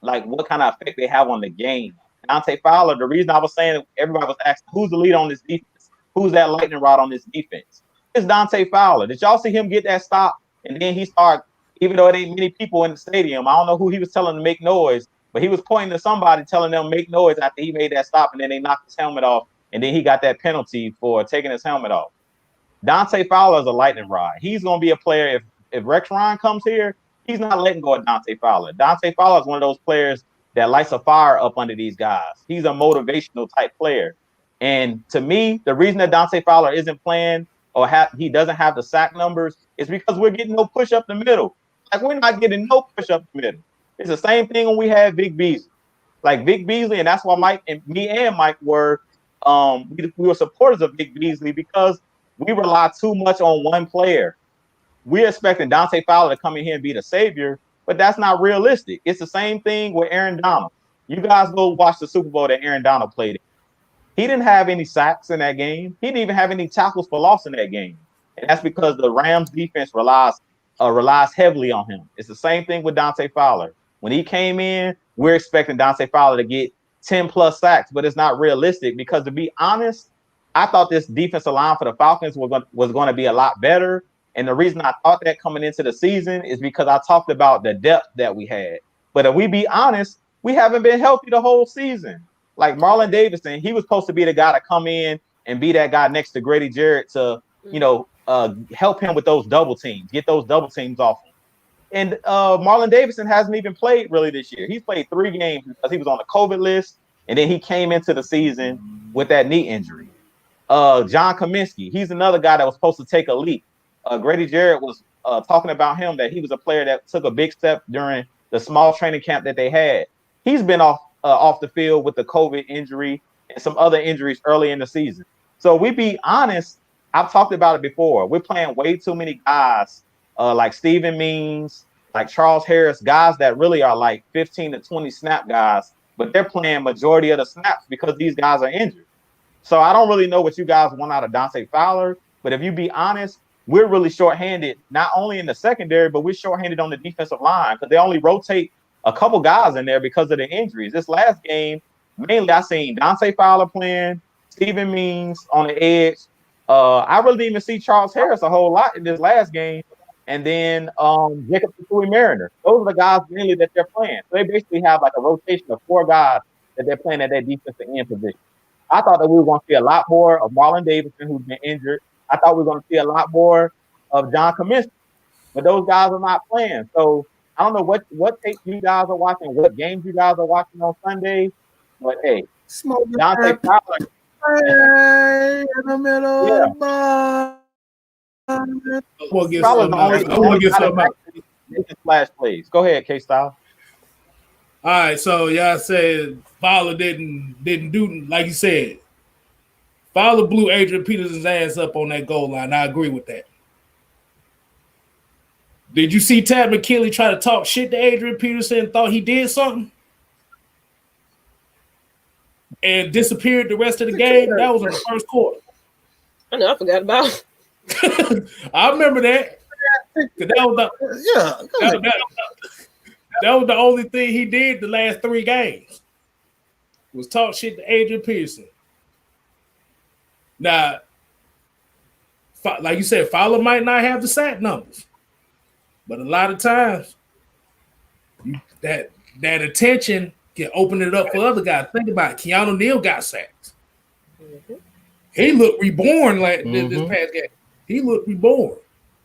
like what kind of effect they have on the game. Dante Fowler, the reason I was saying everybody was asking, who's the lead on this defense? Who's that lightning rod on this defense? It's Dante Fowler. Did y'all see him get that stop? And then he started, even though it ain't many people in the stadium, I don't know who he was telling to make noise. but he was pointing to somebody, telling them make noise after he made that stop, and then they knocked his helmet off, and then he got that penalty for taking his helmet off. Dante Fowler is a lightning rod. He's going to be a player. If Rex Ryan comes here, he's not letting go of Dante Fowler. Dante Fowler is one of those players that lights a fire up under these guys. He's a motivational type player. And to me, the reason that Dante Fowler isn't playing or he doesn't have the sack numbers is because we're getting no push up the middle. Like, we're not getting no push up the middle. It's the same thing when we had Vic Beasley. Like Vic Beasley, and that's why Mike and me and Mike were we were supporters of Vic Beasley because we rely too much on one player. We're expecting Dante Fowler to come in here and be the savior, but that's not realistic. It's the same thing with Aaron Donald. You guys go watch the Super Bowl that Aaron Donald played in. He didn't have any sacks in that game. He didn't even have any tackles for loss in that game. And that's because the Rams defense relies heavily on him. It's the same thing with Dante Fowler. When he came in, we're expecting Dante Fowler to get 10 plus sacks, but it's not realistic because, to be honest, I thought this defensive line for the Falcons was going to be a lot better. And the reason I thought that coming into the season is because I talked about the depth that we had. But if we be honest, we haven't been healthy the whole season. Like Marlon Davidson, he was supposed to be the guy to come in and be that guy next to Grady Jarrett to, help him with those double teams, get those double teams off him. And Marlon Davidson hasn't even played really this year. He's played 3 games because he was on the COVID list, and then he came into the season with that knee injury. John Kaminski, he's another guy that was supposed to take a leap. Grady Jarrett was talking about him, that he was a player that took a big step during the small training camp that they had. He's been off the field with the COVID injury and some other injuries early in the season. So we be honest, I've talked about it before. We're playing way too many guys like Steven Means, like Charles Harris, guys that really are like 15 to 20 snap guys, but they're playing majority of the snaps because these guys are injured. So I don't really know what you guys want out of Dante Fowler, but if you be honest, we're really shorthanded, not only in the secondary, but we're shorthanded on the defensive line because they only rotate a couple guys in there because of the injuries. This last game, mainly I seen Dante Fowler playing, Steven Means on the edge. I really didn't even see Charles Harris a whole lot in this last game. And then Jacob Mariner. Those are the guys mainly that they're playing. So they basically have like a rotation of 4 guys that they're playing at that defensive end position. I thought that we were going to see a lot more of Marlon Davidson, who's been injured. I thought we were going to see a lot more of John Kaminski, but those guys are not playing. So I don't know what tape you guys are watching, what games you guys are watching on Sunday, but hey, Dante Fowler. Hey, in the middle of the splash plays. Go ahead, K-Style. All right, so y'all said Fowler didn't do like you said. Fowler blew Adrian Peterson's ass up on that goal line. I agree with that. Did you see Tad McKinley try to talk shit to Adrian Peterson and thought he did something? And disappeared the rest of the game? That was in the first quarter. I know, I forgot about it. I remember that. That was the only thing he did the last 3 games. Was talk shit to Adrian Peterson. Now, like you said, Fowler might not have the sack numbers, but a lot of times that attention can open it up for other guys. Think about it. Keanu Neal got sacks. Mm-hmm. He looked reborn this past game. He looked reborn.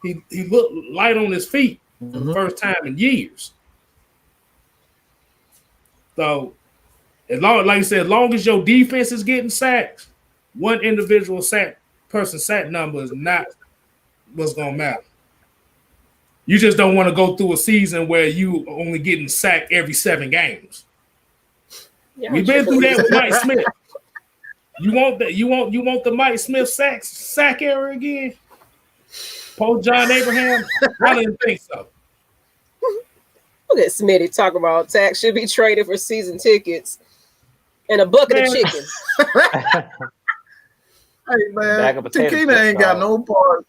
He looked light on his feet for the first time in years. So, as long as your defense is getting sacks, one individual sack number is not what's gonna matter. You just don't want to go through a season where you only getting sacked every 7 games. Yeah, we've been through that with Mike Smith. You want the Mike Smith sack era again? Post John Abraham? I didn't think so. Look at Smitty talking about tax should be traded for season tickets and a bucket of chicken. Hey man, Tequila ain't got no part.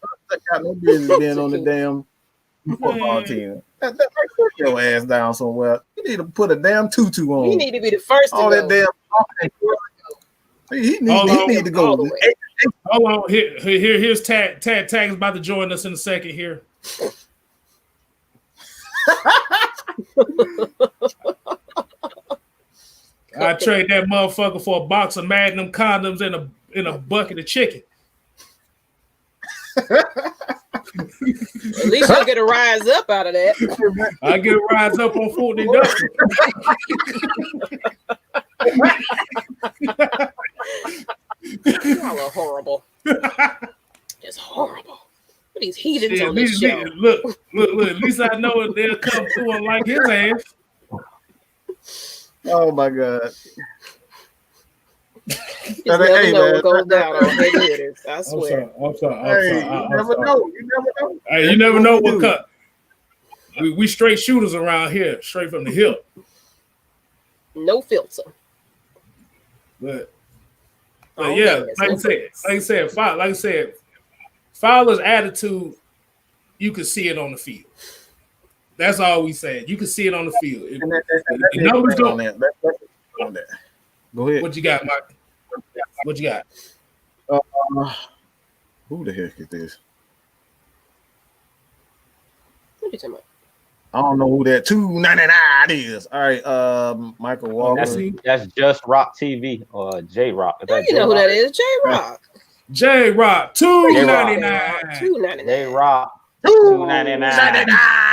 Got no business being on the damn football team. Put your ass down somewhere. You need to put a damn tutu on. You need to be the first to all go. That damn. He need to go. Hold on. Here's Tag. Tag is about to join us in a second here. I trade that motherfucker for a box of Magnum condoms and a bucket of chicken. At least you'll get a rise up out of that. I get a rise up on Fort Industrial. Y'all are horrible. It's horrible. What these heathens on this show. Look. At least I know they'll come through and like his ass. Oh my God. You never know what goes down on heavy hitters. I swear. I'm sorry. You never know. Hey, you never know what cut. We straight shooters around here, straight from the hip. No filter. But yeah, like I said, Fowler's attitude, you could see it on the field. That's all we said. You can see it on the field. The numbers don't. Go ahead. What you got, Mike? What you got? Who the heck is this? What are you talking about? I don't know who that 299 is. All right, Michael Walker. That's Just Rock TV or J Rock. You know who that is? J Rock. J Rock, $2.99. J Rock, $2.99.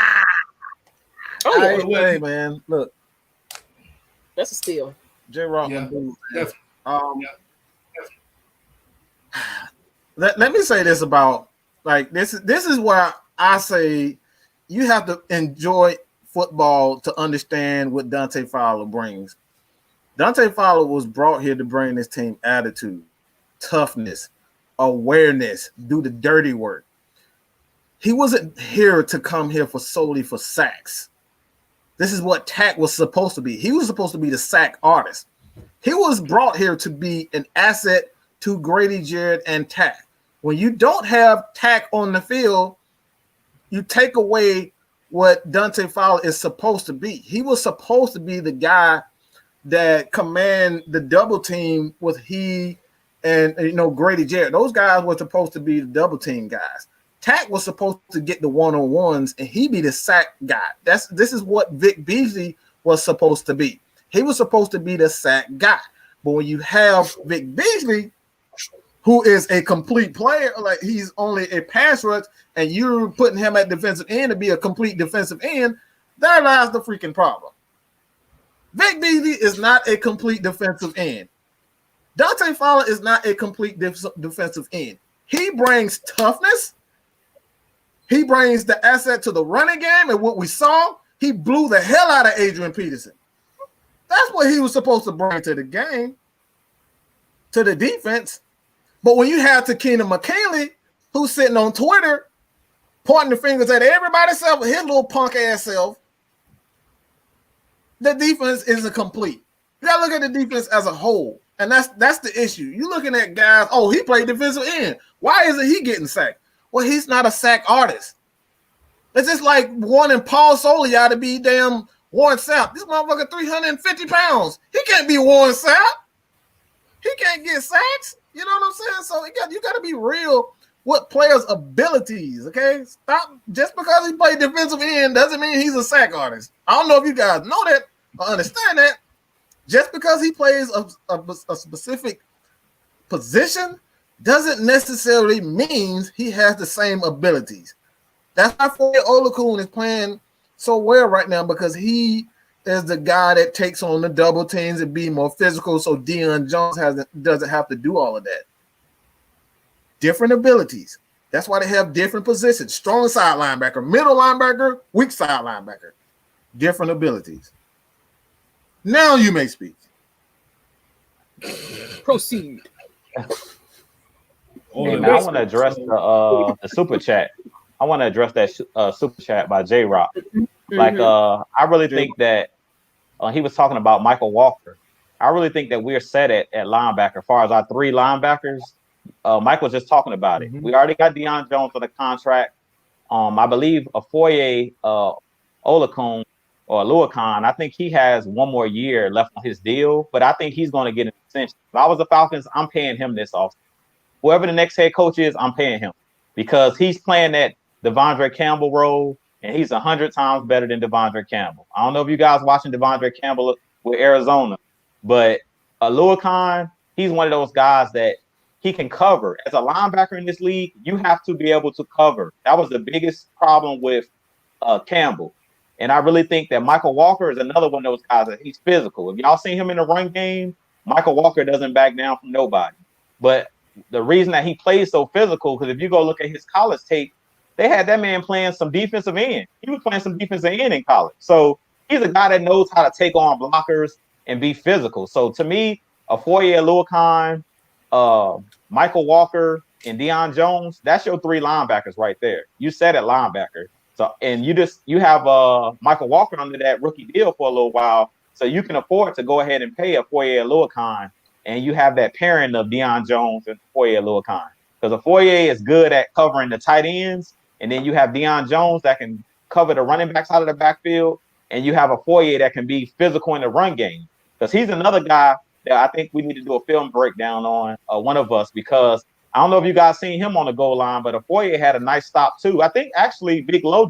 Oh yeah, hey man, look, that's a steal. J Rock. Yeah. Let me say this about this is where I say you have to enjoy football to understand what Dante Fowler brings. Dante Fowler was brought here to bring this team attitude, toughness, awareness, do the dirty work. He wasn't here to come here solely for sacks. This is what Tack was supposed to be. He was supposed to be the sack artist. He was brought here to be an asset to Grady Jarrett and Tack. When you don't have Tack on the field, you take away what Dante Fowler is supposed to be. He was supposed to be the guy that command the double team with he and Grady Jarrett. Those guys were supposed to be the double team guys. Tack was supposed to get the one-on-ones and he be the sack guy. This is what Vic Beasley was supposed to be. He was supposed to be the sack guy. But when you have Vic Beasley, who is a complete player, like he's only a pass rush, and you're putting him at defensive end to be a complete defensive end, there lies the freaking problem. Vic Beasley is not a complete defensive end. Dante Fowler is not a complete defensive end. He brings toughness. He brings the asset to the running game, and what we saw, he blew the hell out of Adrian Peterson. That's what he was supposed to bring to the game, to the defense. But when you have Takina McKinley, who's sitting on Twitter, pointing the fingers at everybody else, his little punk ass self, the defense isn't complete. You gotta look at the defense as a whole, and that's the issue. You're looking at guys. Oh, he played defensive end. Why isn't he getting sacked? Well, he's not a sack artist. It's just like wanting Paul Soliai to be damn Warren Sapp. This motherfucker 350 pounds. He can't be Warren Sapp. He can't get sacks. You know what I'm saying? So you got to be real with players' abilities, okay? Stop. Just because he played defensive end doesn't mean he's a sack artist. I don't know if you guys know that or understand that. Just because he plays a specific position doesn't necessarily mean he has the same abilities. That's why Foye Oluokun is playing so well right now, because he is the guy that takes on the double teams and be more physical, so Deion Jones doesn't have to do all of that. Different abilities. That's why they have different positions. Strong side linebacker, middle linebacker, weak side linebacker. Different abilities. Now you may speak. Proceed. And I want to address the super chat. I want to address that super chat by J Rock. Like, I really think that he was talking about Michael Walker. I really think that we're set at linebacker. As far as our three linebackers, Mike was just talking about it. We already got Deion Jones on the contract. I believe a Foye Oluokun or Luakon, I think he has one more year left on his deal, but I think he's going to get an extension. If I was the Falcons, I'm paying him this off. Whoever the next head coach is, I'm paying him, because he's playing that Devondre Campbell role, and he's 100 times better than Devondre Campbell. I don't know if you guys watching Devondre Campbell with Arizona, But Lua Khan, he's one of those guys that he can cover. As a linebacker in this league, you have to be able to cover. That was the biggest problem with Campbell. And I really think that Michael Walker is another one of those guys that he's physical. If y'all seen him in the run game, Michael Walker doesn't back down from nobody. But the reason that he plays so physical, because if you go look at his college tape, they had that man playing some defensive end. He was playing some defensive end in college. So he's a guy that knows how to take on blockers and be physical. So to me, a 4-year Lua Khan, Michael Walker, and Deion Jones, that's your 3 linebackers right there. You said it, linebacker. So, and you have Michael Walker under that rookie deal for a little while, so you can afford to go ahead and pay a 4-year Lua Khan, and you have that pairing of Deion Jones and 4-year Lua Khan. Because a 4-year is good at covering the tight ends, and then you have Deion Jones that can cover the running backs out of the backfield, and you have a 4-year that can be physical in the run game. Because he's another guy that I think we need to do a film breakdown on, one of us, because I don't know if you guys seen him on the goal line, but a 4-year had a nice stop too. I think actually Big Low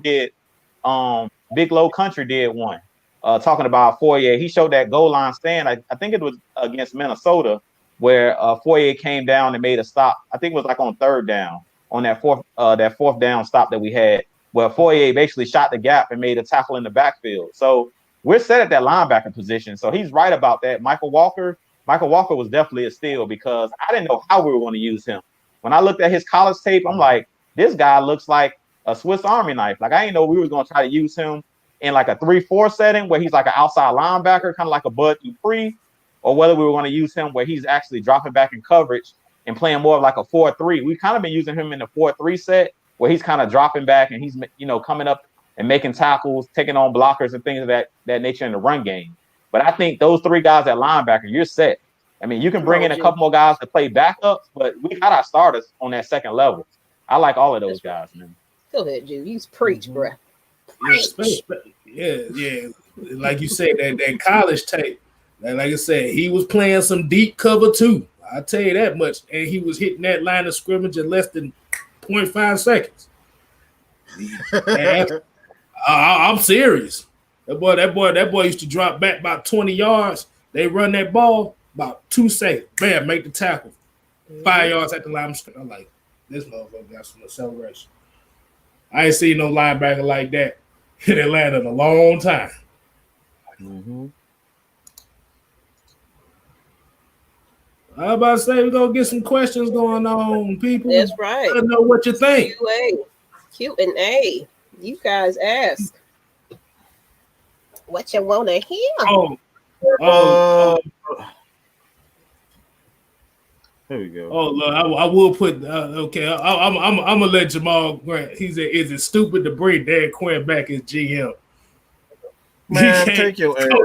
Country did one, talking about 4-year. He showed that goal line stand. I think it was against Minnesota, where 4-year came down and made a stop. I think it was like on 3rd down on that fourth down stop that we had, where 4-year basically shot the gap and made a tackle in the backfield. So we're set at that linebacker position. So he's right about that. Michael Walker was definitely a steal because I didn't know how we were going to use him. When I looked at his college tape, I'm like, this guy looks like a Swiss Army knife. Like, I didn't know we were going to try to use him in like a 3-4 setting where he's like an outside linebacker, kind of like a Bud Dupree, or whether we were going to use him where he's actually dropping back in coverage and playing more of like a 4-3. We've kind of been using him in the 4-3 set where he's kind of dropping back and he's, coming up and making tackles, taking on blockers and things of that nature in the run game. But I think those 3 guys at linebacker, you're set. I mean, you can bring in a couple more guys to play backups, but we got our starters on that second level. I like all of those guys, man. Go ahead, Jude. You preach, bro. Yeah. Like you said, that college tape, like I said, he was playing some deep cover too. I'll tell you that much. And he was hitting that line of scrimmage in less than 0.5 seconds. I'm serious. That boy used to drop back about 20 yards. They run that ball about 2 seconds. Bam, make the tackle. 5 yards at the line of scrimmage. I'm like, this motherfucker got some acceleration. I ain't seen no linebacker like that in Atlanta in a long time. Mm-hmm. I was about to say we're gonna get some questions going on, people. That's right. I know what you think. Q&A. You guys ask what you want to hear. There we go. Oh, look, I will put. Okay, I'm gonna let Jamal Grant. He said, "Is it stupid to bring Dan Quinn back as GM?" Man, take your ass. In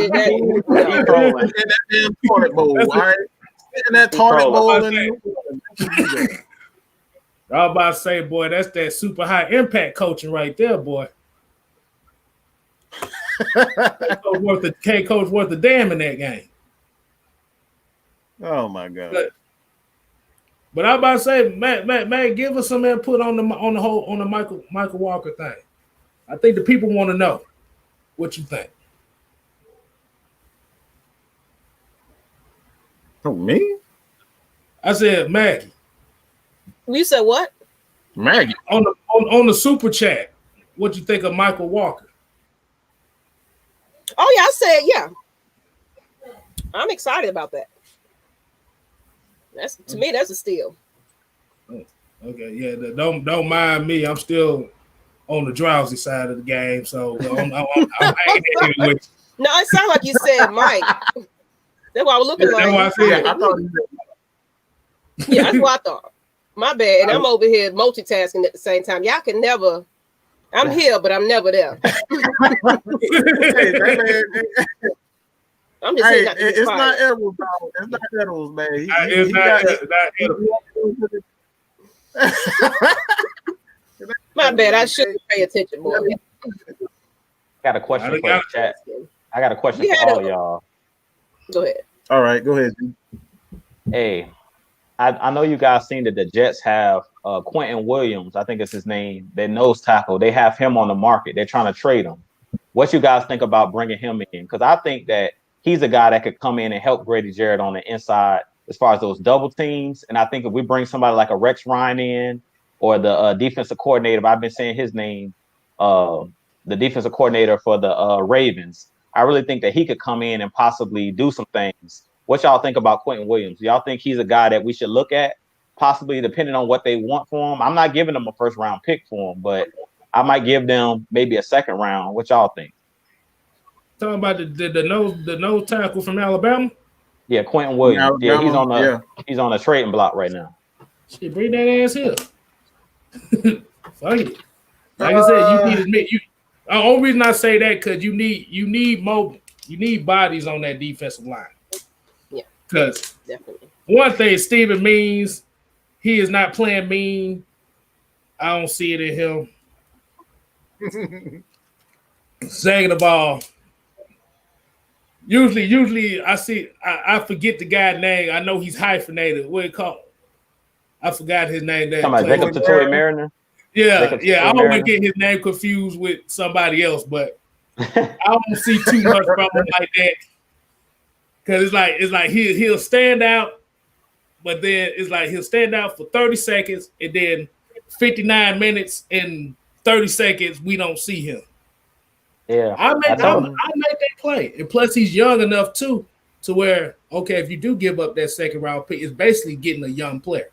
that damn toilet bowl, all right? In that toilet bowl. I was about to say, boy, that's that super high impact coaching right there, boy. Can't coach worth a damn in that game. Oh my God! But I was about to say, man, give us some input on the Michael Walker thing. I think the people want to know what you think. Oh, me? I said Maggie. You said what? Maggie on the super chat. What you think of Michael Walker? Oh yeah, I said yeah. I'm excited about that. To me, that's a steal. Okay, yeah. Don't mind me. I'm still on the drowsy side of the game, so I'm hanging with you. No, it sounded like you said Mike. That's why I was looking like. I said. I thought. Yeah, that's what I thought. My bad. And I'm over here multitasking at the same time. Y'all can never. I'm here, but I'm never there. I'm just saying. It's not edibles, dog. It's not edibles, man. It's not edibles. My bad. I shouldn't pay attention more. I got a question for the chat. I got a question for all y'all. Go ahead. All right, go ahead. Hey, I know you guys seen that the Jets have Quentin Williams, I think it's his name, their nose tackle. They have him on the market. They're trying to trade him. What you guys think about bringing him in? Because I think that he's a guy that could come in and help Grady Jarrett on the inside as far as those double teams. And I think if we bring somebody like a Rex Ryan in, or the defensive coordinator, I've been saying his name, the defensive coordinator for the Ravens, I really think that he could come in and possibly do some things. What y'all think about Quentin Williams? Y'all think he's a guy that we should look at, possibly depending on what they want for him? I'm not giving them a first round pick for him, but I might give them maybe a second round. What y'all think? Talking about the nose tackle from Alabama? Yeah, Quentin Williams. Alabama, he's on a trading block right now. Shit, bring that ass here. Fuck it. Like I said, you need to admit you. The only reason I say that because you need bodies on that defensive line. Yeah, because definitely. One thing Steven means he is not playing mean. I don't see it in him. Second of all, usually I forget the guy's name. I know he's hyphenated. What it called? I forgot his name. Jacob Tatoya Mariner. Yeah. I always get his name confused with somebody else, but I don't see too much problem like that. Because it's like he'll stand out, but then it's like he'll stand out for 30 seconds, and then 59 minutes and 30 seconds we don't see him. Yeah, I make that play, and plus he's young enough too to where if you do give up that second round pick, it's basically getting a young player.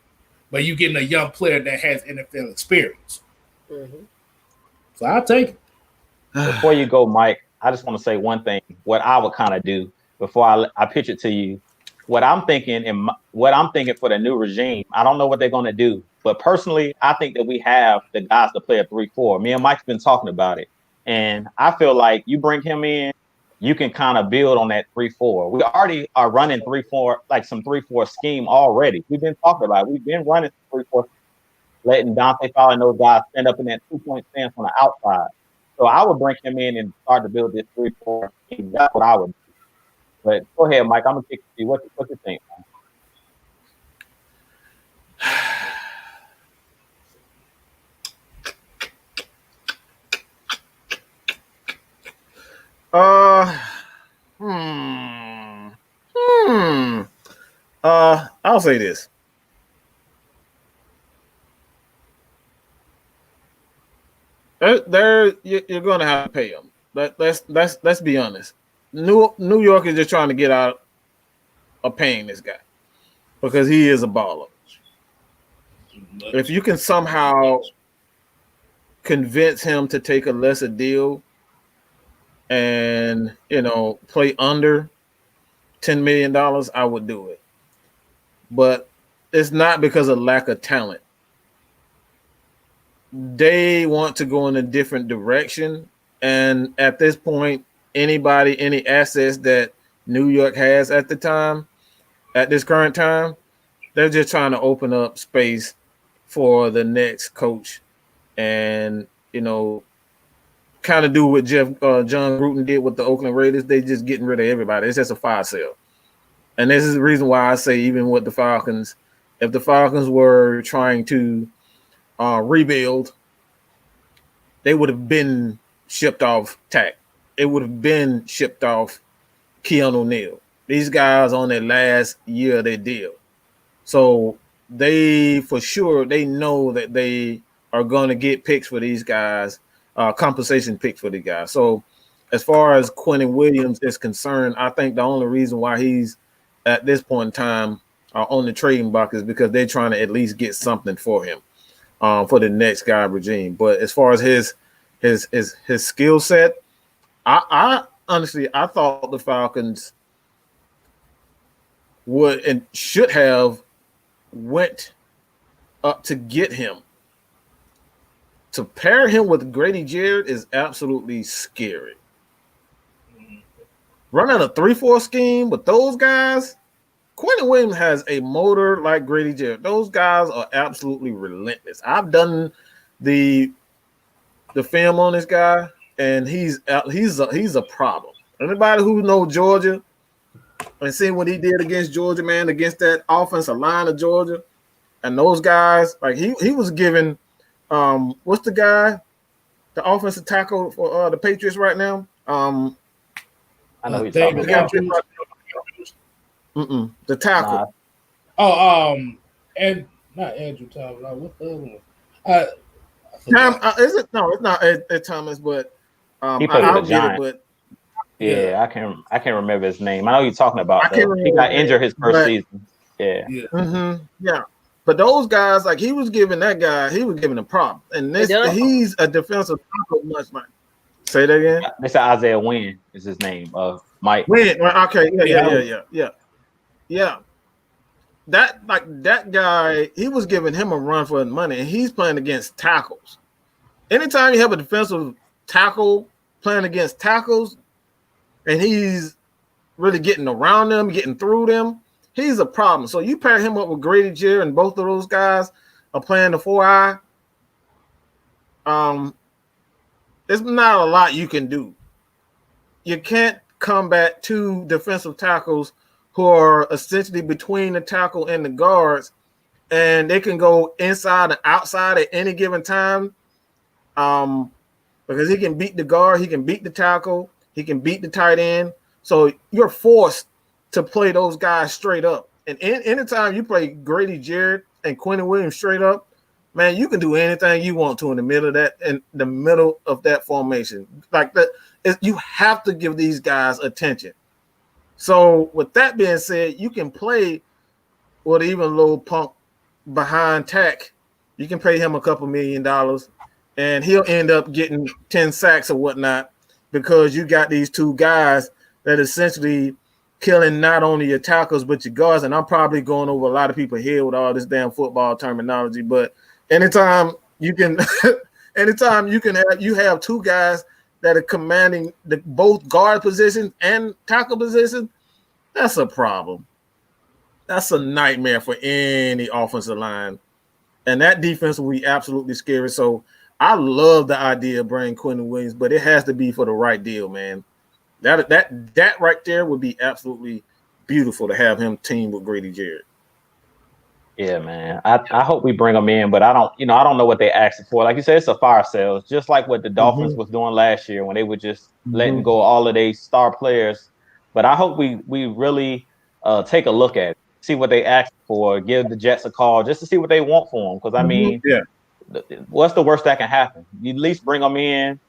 But you're getting a young player that has NFL experience. Mm-hmm. So I'll take it. Before you go, Mike, I just want to say one thing. What I would kind of do before I pitch it to you, what I'm thinking for the new regime, I don't know what they're going to do. But personally, I think that we have the guys to play a 3-4. Me and Mike's been talking about it. And I feel like you bring him in, you can kind of build on that 3-4. We already are running 3-4, like some 3-4 scheme already. We've been talking about it. We've been running 3-4, letting Dante Fowler and those guys stand up in that 2-point stance on the outside. So I would bring him in and start to build this 3-4 scheme. That's what I would do. But go ahead, Mike. I'm gonna kick you. What you think, I'll say this. You're going to have to pay them. Let's be honest. New York is just trying to get out of paying this guy because he is a baller. If you can somehow convince him to take a lesser deal and play under $10 million, I would do it. But it's not because of lack of talent. They want to go in a different direction. And at this point, any assets that New York has at this current time, they're just trying to open up space for the next coach and, kind of do what John Gruden did with the Oakland Raiders. They just getting rid of everybody. It's just a fire sale. And this is the reason why I say even with the Falcons, if the Falcons were trying to rebuild, they would have been shipped off Tack. It would have been shipped off Keanu O'Neal. These guys on their last year of their deal. So they know that they are going to get picks for these guys, compensation picks for the guys. So as far as Quentin Williams is concerned, I think the only reason why he's at this point in time on the trading block is because they're trying to at least get something for him for the next guy regime. But as far as his skill set, I honestly thought the Falcons would and should have went up to get him. To pair him with Grady Jarrett is absolutely scary. Running a 3-4 scheme with those guys, Quentin Williams has a motor like Grady Jarrett. Those guys are absolutely relentless. I've done the film on this guy, and he's a problem. Anybody who knows Georgia and seen what he did against Georgia, man, against that offensive line of Georgia, and those guys, like he was giving what's the guy, the offensive tackle for the Patriots right now? I know who you're David talking about. Andrews. The tackle. Oh, and not Andrew Thomas. No, what the other one? Is it? No, it's not Ed Thomas, but He played for the I'll get it. Giants. But Yeah, I can't remember his name. I know you're talking about. I can't He got remember injured his first but- season. Yeah. yeah. But those guys, like he was giving a prop, and he's a defensive tackle much like. Say that again. They said Isaiah Wynn is his name. Mike. Win. Okay. Yeah. That guy, he was giving him a run for his money, and he's playing against tackles. Anytime you have a defensive tackle playing against tackles, and he's really getting around them, getting through them, he's a problem. So you pair him up with Grady Jarrett, and both of those guys are playing the 4-eye. There's not a lot you can do. You can't combat two defensive tackles who are essentially between the tackle and the guards, and they can go inside and outside at any given time. Because he can beat the guard, he can beat the tackle, he can beat the tight end. So you're forced to play those guys straight up. And anytime you play Grady Jarrett and Quentin Williams straight up, man, you can do anything you want to in the middle of that formation. Like that, you have to give these guys attention. So with that being said, you can play with even little punk behind tack. You can pay him a couple $1 million, and he'll end up getting 10 sacks or whatnot because you got these two guys that essentially killing not only your tackles but your guards. And I'm probably going over a lot of people's head with all this damn football terminology, but anytime you have two guys that are commanding both guard positions and tackle positions, that's a problem. That's a nightmare for any offensive line. And that defense will be absolutely scary. So I love the idea of bringing Quentin Williams, but it has to be for the right deal, man. That right there would be absolutely beautiful to have him team with Grady Jarrett. Yeah, man. I hope we bring them in, but I don't know what they're asking for. Like you said, it's a fire sale. It's just like what the Dolphins was doing last year when they were just letting go all of their star players. But I hope we really take a look at it, see what they ask for, give the Jets a call just to see what they want for them. Because, I mean, what's the worst that can happen? You at least bring them in,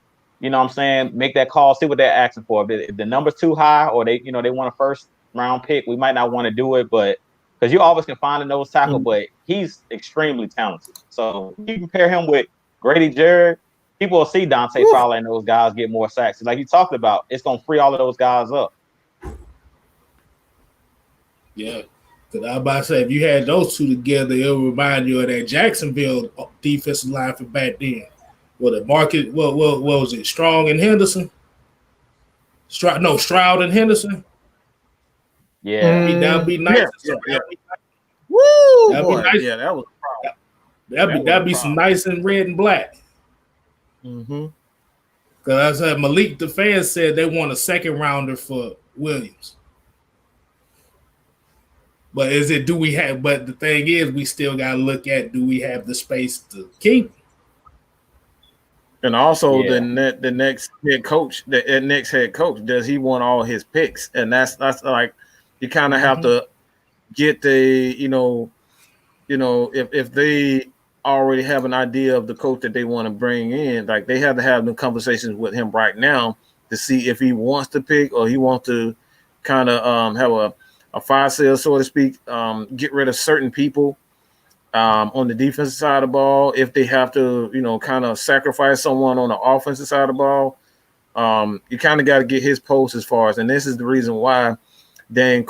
you know what I'm saying, make that call, see what they're asking for. If the number's too high or they want a first round pick, we might not want to do it, but because you always can find a nose tackle, but he's extremely talented. So you compare him with Grady Jarrett, people will see Dante Fowler and those guys get more sacks. Like you talked about, it's going to free all of those guys up. Yeah, because I was about to say, if you had those two together, it'll remind you of that Jacksonville defensive line from back then. What was it? Strong and Henderson? Stroud and Henderson? Yeah. That'd be nice. Yeah. Woo! That'd be nice. Yeah, that was a problem. That'd be some nice and red and black. Mm-hmm. Because I said Malik, the fans said they want a second rounder for Williams. But but the thing is, we still gotta look at, do we have the space to keep? And also the next head coach, does he want all his picks? And that's like, you kind of have to get the, if they already have an idea of the coach that they want to bring in, like they have to have the conversations with him right now to see if he wants to pick or he wants to kind of have a fire sale, so to speak, get rid of certain people on the defensive side of the ball. If they have to, kind of sacrifice someone on the offensive side of the ball, you kind of got to get his post as far as, and this is the reason why Rich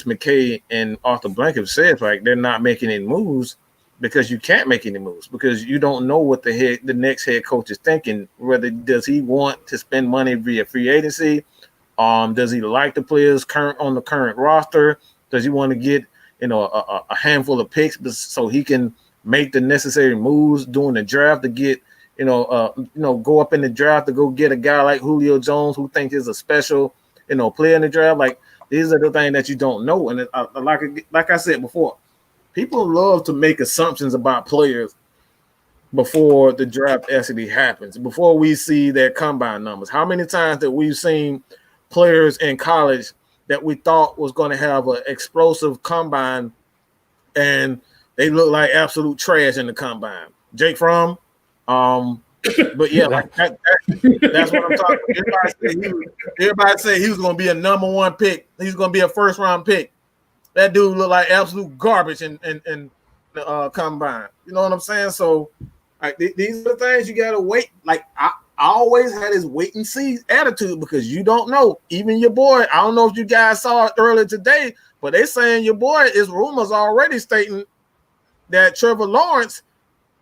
McKay and Arthur Blank have said, like, they're not making any moves because you can't make any moves because you don't know what the next head coach is thinking. Whether does he want to spend money via free agency? Does he like the players on the current roster? Does he want to get a handful of picks so he can make the necessary moves during the draft to get go up in the draft to go get a guy like Julio Jones who thinks is a special player in the draft? Like, these are the things that you don't know. And like I said before, people love to make assumptions about players before the draft actually happens, before we see their combine numbers. How many times that we've seen players in college that we thought was going to have an explosive combine and they look like absolute trash in the combine? Jake Fromm. But yeah, like that's what I'm talking about. Everybody said he was going to be a number one pick. He's going to be a first round pick. That dude looked like absolute garbage in the combine. You know what I'm saying? So, like these are the things you got to wait. Like I always had this wait and see attitude because you don't know. Even your boy, I don't know if you guys saw it earlier today, but they saying your boy is rumors already stating that Trevor Lawrence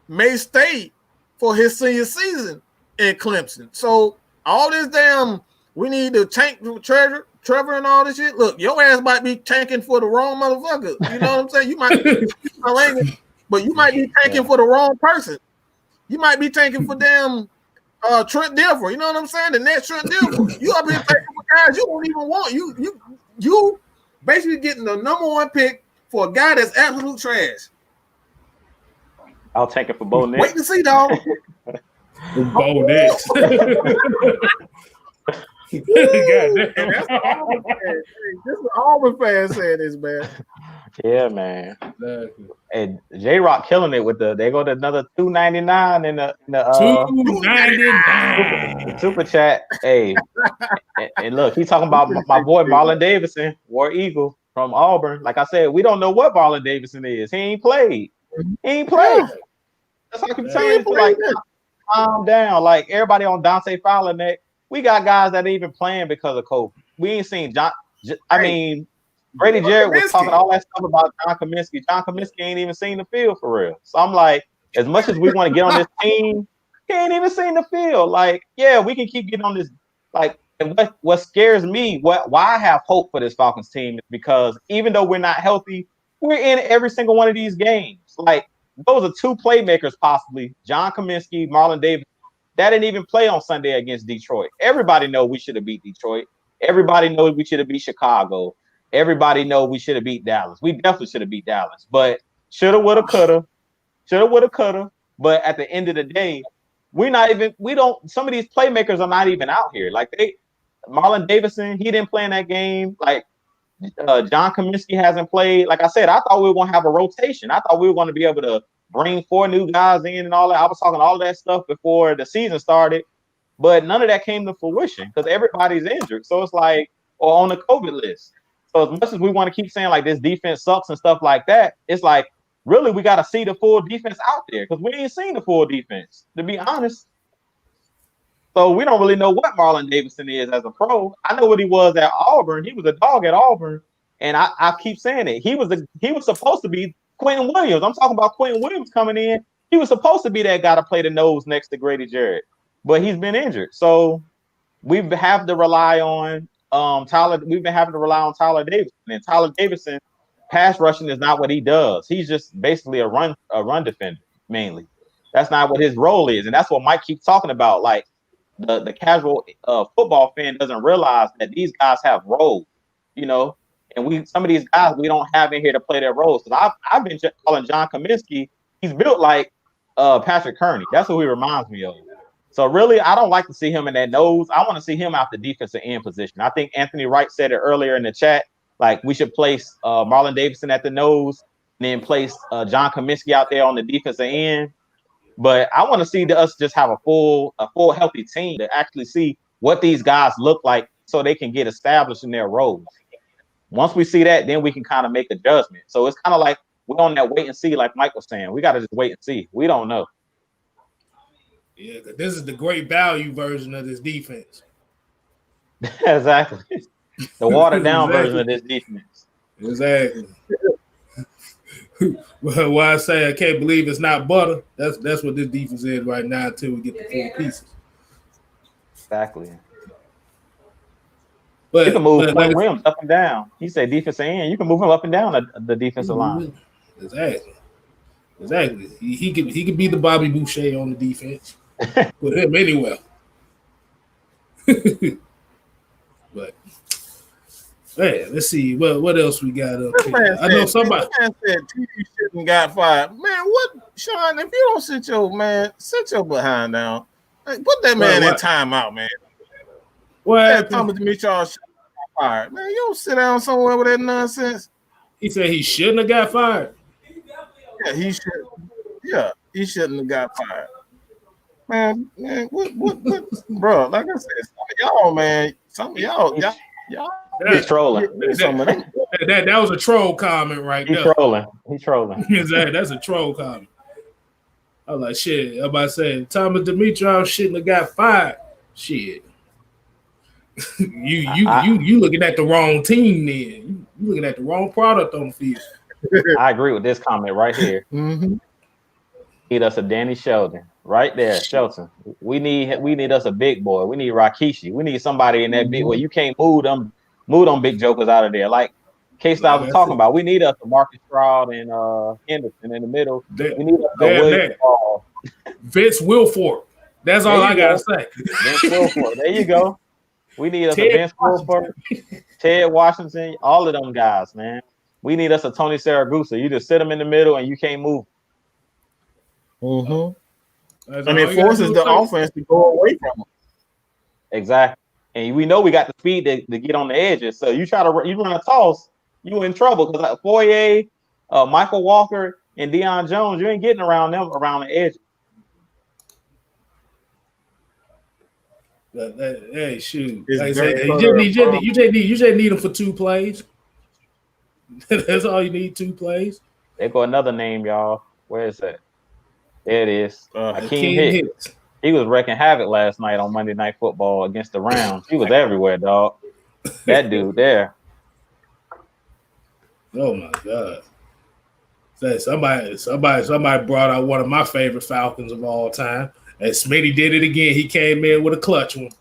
may stay for his senior season in Clemson. So all this damn, we need to tank for Trevor and all this shit. Look, your ass might be tanking for the wrong motherfucker. You know what I'm saying? You might but you might be tanking for the wrong person. You might be tanking for damn Trent Dilfer. You know what I'm saying? The next Trent Dilfer. You up here tanking for guys you don't even want. You basically getting the number one pick for a guy that's absolute trash. I'll take it for Bo Nix. Wait to see, dog. Bo Nix. Goddamn. That's what Auburn fans saying this, man. Yeah, man. Exactly. And J-Rock killing it with they go to another $2.99 in the $2.99 super chat. Hey, and look, he's talking about my boy Marlon Davidson, War Eagle from Auburn. Like I said, we don't know what Marlon Davidson is. He ain't played. That's like I'm telling you, like calm down. Like everybody on Dante Fowler neck. We got guys that ain't even playing because of COVID. We ain't seen Brady Jarrett was talking all that stuff about John Kaminski. John Kaminski ain't even seen the field for real. So I'm like, as much as we want to get on this team, he ain't even seen the field. Like, yeah, we can keep getting on this. Like, and what scares me, why I have hope for this Falcons team is because even though we're not healthy, we're in every single one of these games. Like, those are two playmakers possibly, John Kaminski, Marlon Davis. That didn't even play on Sunday against Detroit. Everybody know we should have beat Detroit. Everybody knows we should have beat Chicago. Everybody know we should have beat Dallas. We definitely should have beat Dallas. But shoulda, woulda, coulda. Shoulda, woulda, coulda. But at the end of the day, some of these playmakers are not even out here. Like Marlon Davidson, he didn't play in that game. Like John Kaminski hasn't played. Like I said, I thought we were going to have a rotation. I thought we were going to be able to bring 4 new guys in and all that. I was talking all that stuff before the season started, but none of that came to fruition because everybody's injured. So it's like, or on the COVID list. So as much as we want to keep saying like this defense sucks and stuff like that, it's like, really, we got to see the full defense out there because we ain't seen the full defense, to be honest. So we don't really know what Marlon Davidson is as a pro. I know what he was at Auburn. He was a dog at Auburn, and I keep saying it. He was supposed to be Quentin Williams. I'm talking about Quentin Williams coming in. He was supposed to be that guy to play the nose next to Grady Jarrett, but he's been injured. So we have to rely on Tyler. We've been having to rely on Tyler Davidson, and Tyler Davidson pass rushing is not what he does. He's just basically a run defender mainly. That's not what his role is, and that's what Mike keeps talking about. Like the casual football fan doesn't realize that these guys have roles, you know. And some of these guys we don't have in here to play their roles. Because I've been calling John Kaminski. He's built like Patrick Kearney. That's who he reminds me of. So really, I don't like to see him in that nose. I want to see him out the defensive end position. I think Anthony Wright said it earlier in the chat. Like we should place Marlon Davidson at the nose, and then place John Kaminski out there on the defensive end. But I want to see us just have a full healthy team to actually see what these guys look like, so they can get established in their roles. Once we see that, then we can kind of make a judgment. So it's kind of like we're on that wait and see, like Mike was saying. We got to just wait and see. We don't know. Yeah, this is the great value version of this defense. Exactly. The watered down version of this defense. Exactly. Well, why I say I can't believe it's not butter. That's what this defense is right now until we get the 4 pieces. Exactly. But you can move Quentin Williams up and down. He said defensive end. You can move him up and down the defensive line. Exactly. He could be the Bobby Boucher on the defense. Put him anywhere. But Hey, let's see what else we got up here. I know somebody. Man said TV shouldn't got fired. Man, what, Sean? If you don't sit your behind down. Like, put that man in timeout, man. What? Thomas Demetriou should have got fired. Man, you don't sit down somewhere with that nonsense. He said he shouldn't have got fired. Yeah, he should. Yeah, he shouldn't have got fired. Man, what, bro? Like I said, some of y'all. He's trolling. That was a troll comment right there. He's trolling. That's a troll comment. I was like, shit. I'm about to say Thomas Demetriou shouldn't have got fired. Shit. You looking at the wrong team then. You looking at the wrong product on the field. I agree with this comment right here. Mm-hmm. Need us a Danny Shelton. Right there, Shelton. We need us a big boy. We need Rikishi. We need somebody in that big boy. You can't move them big jokers out of there. Like K-Style was talking about. We need us a Marcus Stroud and Henderson in the middle. We need us a Williams. Vince Wilfork. That's all I gotta say. Vince Wilfork. There you go. We need us a Vince Wilfork, Ted Washington, all of them guys, man. We need us a Tony Saragusa. You just sit them in the middle and you can't move. Mm-hmm. And it forces the offense to go away from them. Exactly. And we know we got the speed to get on the edges. So you run a toss, you in trouble because like Foyer, Michael Walker, and Deion Jones, you ain't getting around them around the edge. Hey, shoot! Like I said, you just need them for 2 plays. That's all you need, 2 plays. There go another name, y'all. Where is that? There it is. Akeem Hicks. He was wrecking havoc last night on Monday Night Football against the Rams. He was everywhere, dog. That dude there. Oh my God! Somebody brought out one of my favorite Falcons of all time. And Smitty did it again. He came in with a clutch one.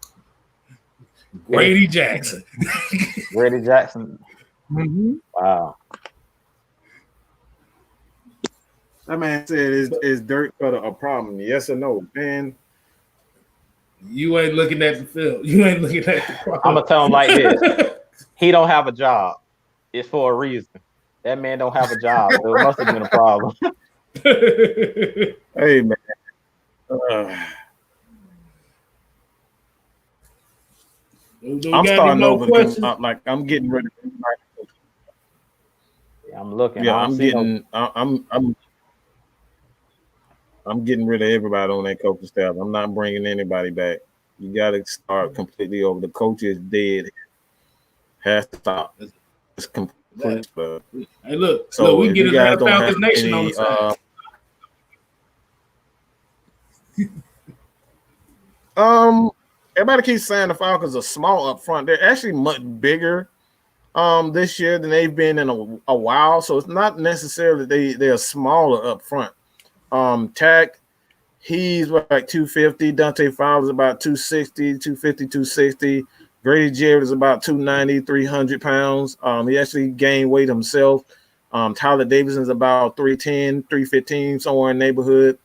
Grady Jackson. Grady Jackson. Mm-hmm. Wow. That man said, is Dirk Cutter a problem? Yes or no? Man, you ain't looking at the field. You ain't looking at the problem. I'm going to tell him like this. He don't have a job. It's for a reason. That man don't have a job. So it must have been a problem. Hey, man. I'm starting over. Like I'm getting rid of. Yeah, I'm looking. Yeah, I'm getting rid of everybody on that coaching staff. I'm not bringing anybody back. You got to start completely over. The coach is dead. Has to stop. It's complete. Hey, look. So we get another Falcons Nation on the side. Everybody keeps saying the Falcons are small up front. They're actually much bigger this year than they've been in a while. So it's not necessarily they're smaller up front. Tack, he's like 250. Dante Fowler is about 260, 250, 260. Grady Jarrett is about 290, 300 pounds. He actually gained weight himself. Tyler Davidson is about 310, 315, somewhere in the neighborhood.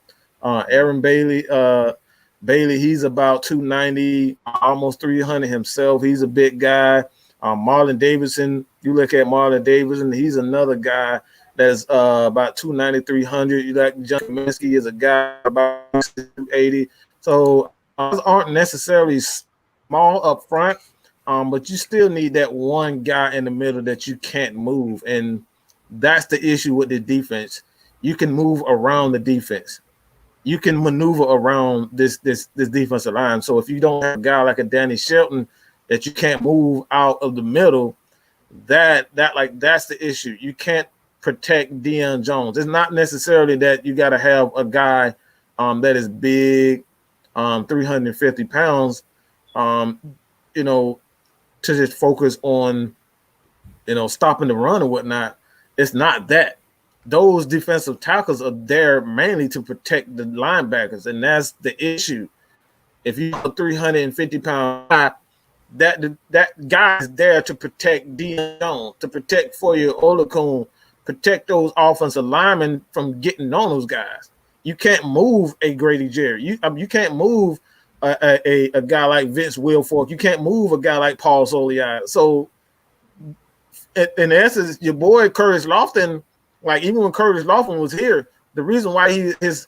Aaron Bailey, he's about 290, almost 300 himself. He's a big guy. Marlon Davidson, you look at Marlon Davidson, he's another guy that's about 290, 300. You like John Kaminski is a guy about 280. So aren't necessarily small up front, but you still need that one guy in the middle that you can't move. And that's the issue with the defense. You can move around the defense. You can maneuver around this defensive line. So if you don't have a guy like a Danny Shelton that you can't move out of the middle, that's the issue. You can't protect Deion Jones. It's not necessarily that you got to have a guy that is big, 350 pounds, to just focus on, stopping the run or whatnot. It's not that. Those defensive tackles are there mainly to protect the linebackers, and that's the issue. If you have a 350-pound guy, that guy is there to protect Deion Jones, to protect Foyer Olakun, protect those offensive linemen from getting on those guys. You can't move a Grady Jarrett. You can't move a guy like Vince Wilfork. You can't move a guy like Paul Soliai. So in essence, your boy Curtis Lofton, like even when Curtis Lofton was here, the reason why his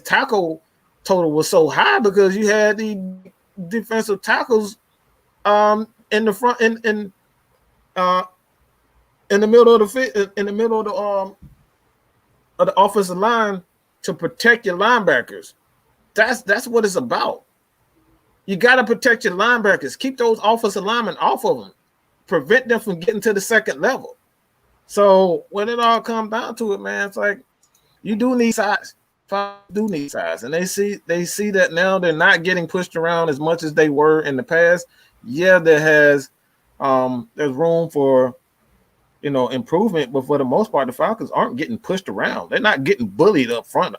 tackle total was so high because you had the defensive tackles in the front in the middle of the offensive line to protect your linebackers. That's what it's about. You got to protect your linebackers. Keep those offensive linemen off of them. Prevent them from getting to the second level. So when it all comes down to it, man, it's like you do need size. Do need size, and they see that now they're not getting pushed around as much as they were in the past. Yeah, there's room for improvement, but for the most part, the Falcons aren't getting pushed around. They're not getting bullied up front.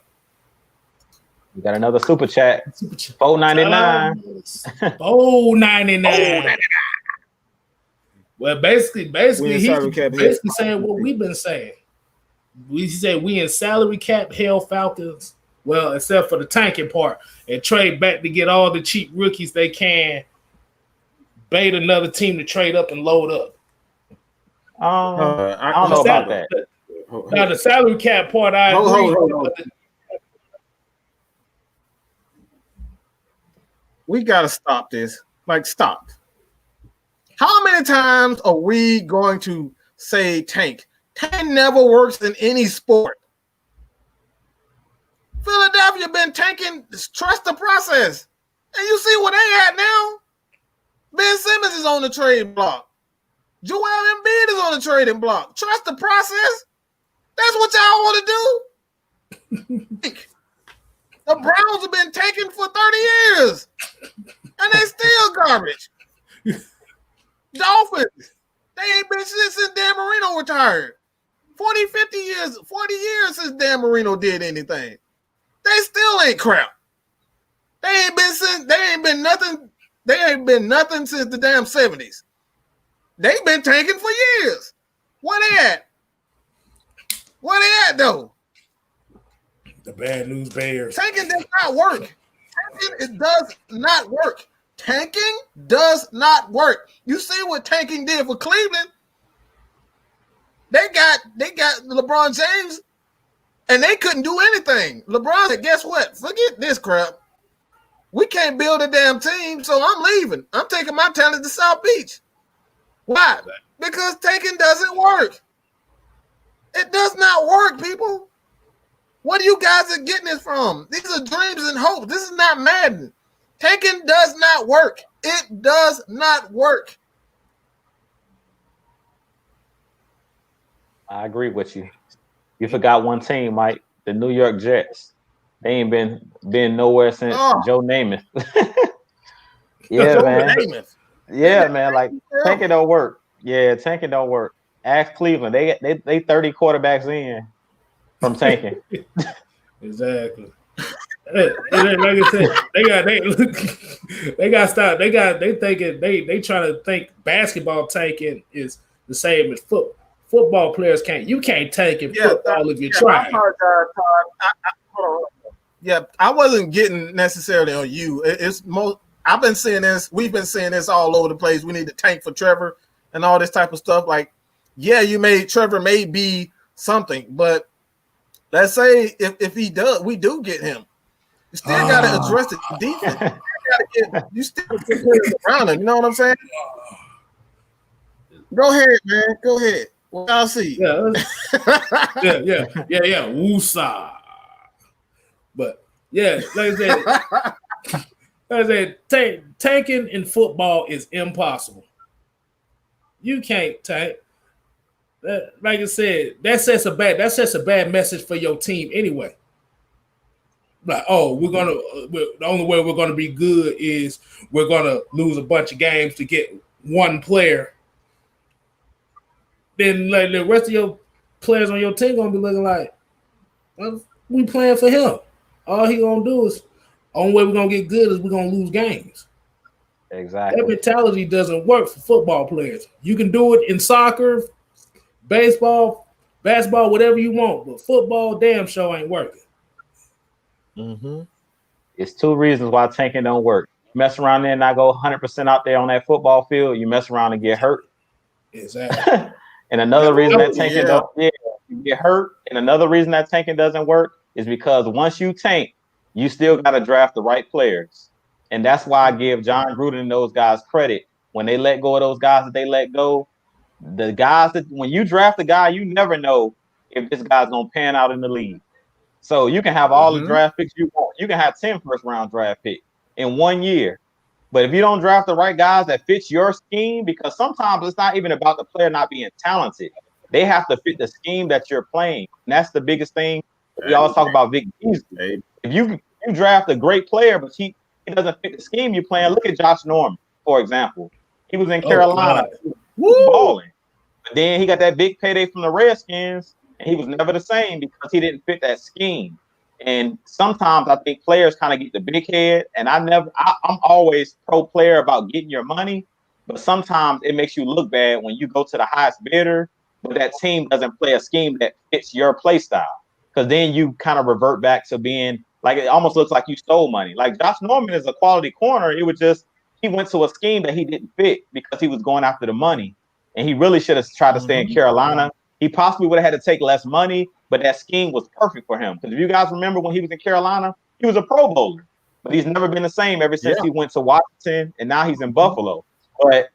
We got another super chat. $4.99. $4.99. Well, basically, he's saying what we've been saying. We said we in salary cap hell Falcons. Well, except for the tanking part, and trade back to get all the cheap rookies they can. Bait another team to trade up and load up. I don't know about that. Now the salary cap part, I agree. Hold. We gotta stop this. Like, stop. How many times are we going to say tank? Tank never works in any sport. Philadelphia been tanking. Trust the process. And you see what they at now? Ben Simmons is on the trade block. Joel Embiid is on the trading block. Trust the process. That's what y'all want to do? The Browns have been tanking for 30 years. And they still garbage. Dolphins. They ain't been since Dan Marino retired. 40 years since Dan Marino did anything. They still ain't crap. They ain't been nothing since the damn 70s. They've been tanking for years. Where they at? Where they at though? The bad news bears. Tanking does not work. It does not work. Tanking does not work. You see what tanking did for Cleveland? They got LeBron James, and they couldn't do anything. LeBron said, guess what? Forget this crap. We can't build a damn team, so I'm leaving. I'm taking my talent to South Beach. Why? Because tanking doesn't work. It does not work, people. What are you guys are getting this from? These are dreams and hopes. This is not Madden. Tanking does not work. It does not work. I agree with you. You forgot one team, Mike, the New York Jets. They ain't been nowhere since Joe Namath. Yeah, man. Yeah, man. Like tanking don't work. Yeah, tanking don't work. Ask Cleveland. They 30 quarterbacks in from tanking. Exactly. Like I said, they got stop. They thinking they trying to think basketball tanking is the same as football. Football players can't. You can't tank in football if you try. I wasn't getting necessarily on you. It's most. I've been seeing this. We've been seeing this all over the place. We need to tank for Trevor and all this type of stuff. Like, yeah, Trevor may be something, but let's say if he does, we do get him. You still got to address the defense. You still got to get around him. You know what I'm saying? Go ahead, man. Go ahead. Well, I'll see. Yeah. Woosah. But yeah, like I said, tanking in football is impossible. You can't tank. Like I said, that sets a bad message for your team anyway. Like, the only way we're gonna be good is we're gonna lose a bunch of games to get one player. Then like the rest of your players on your team gonna be looking like, well, we playing for him. All he gonna do is only way we're gonna get good is we're gonna lose games. Exactly. That mentality doesn't work for football players. You can do it in soccer, baseball, basketball, whatever you want, but football damn sure ain't working. Mm-hmm. It's two reasons why tanking don't work. You mess around there and not go 100% out there on that football field, you mess around and get hurt. Exactly. And another reason that tanking yeah. you get hurt. And another reason that tanking doesn't work is because once you tank, you still got to draft the right players. And that's why I give John Gruden and those guys credit. When they let go of those guys that they let go, the guys that when you draft a guy, you never know if this guy's gonna pan out in the league. So you can have all the draft picks you want. You can have 10 first-round draft picks in 1 year. But if you don't draft the right guys that fits your scheme, because sometimes it's not even about the player not being talented. They have to fit the scheme that you're playing. And that's the biggest thing. We always talk about Vic Beasley. If you draft a great player, but he doesn't fit the scheme you're playing, look at Josh Norman, for example. He was in Carolina balling. But then he got that big payday from the Redskins, and he was never the same because he didn't fit that scheme. And sometimes I think players kind of get the big head, and I'm always pro player about getting your money, but sometimes it makes you look bad when you go to the highest bidder, but that team doesn't play a scheme that fits your play style. Because then you kind of revert back to being like, it almost looks like you stole money. Like Josh Norman is a quality corner. It was just, he went to a scheme that he didn't fit because he was going after the money. And he really should have tried to stay in Carolina. He possibly would have had to take less money, but that scheme was perfect for him. Because if you guys remember when he was in Carolina, he was a Pro Bowler, but he's never been the same ever since he went to Washington, and now he's in Buffalo. But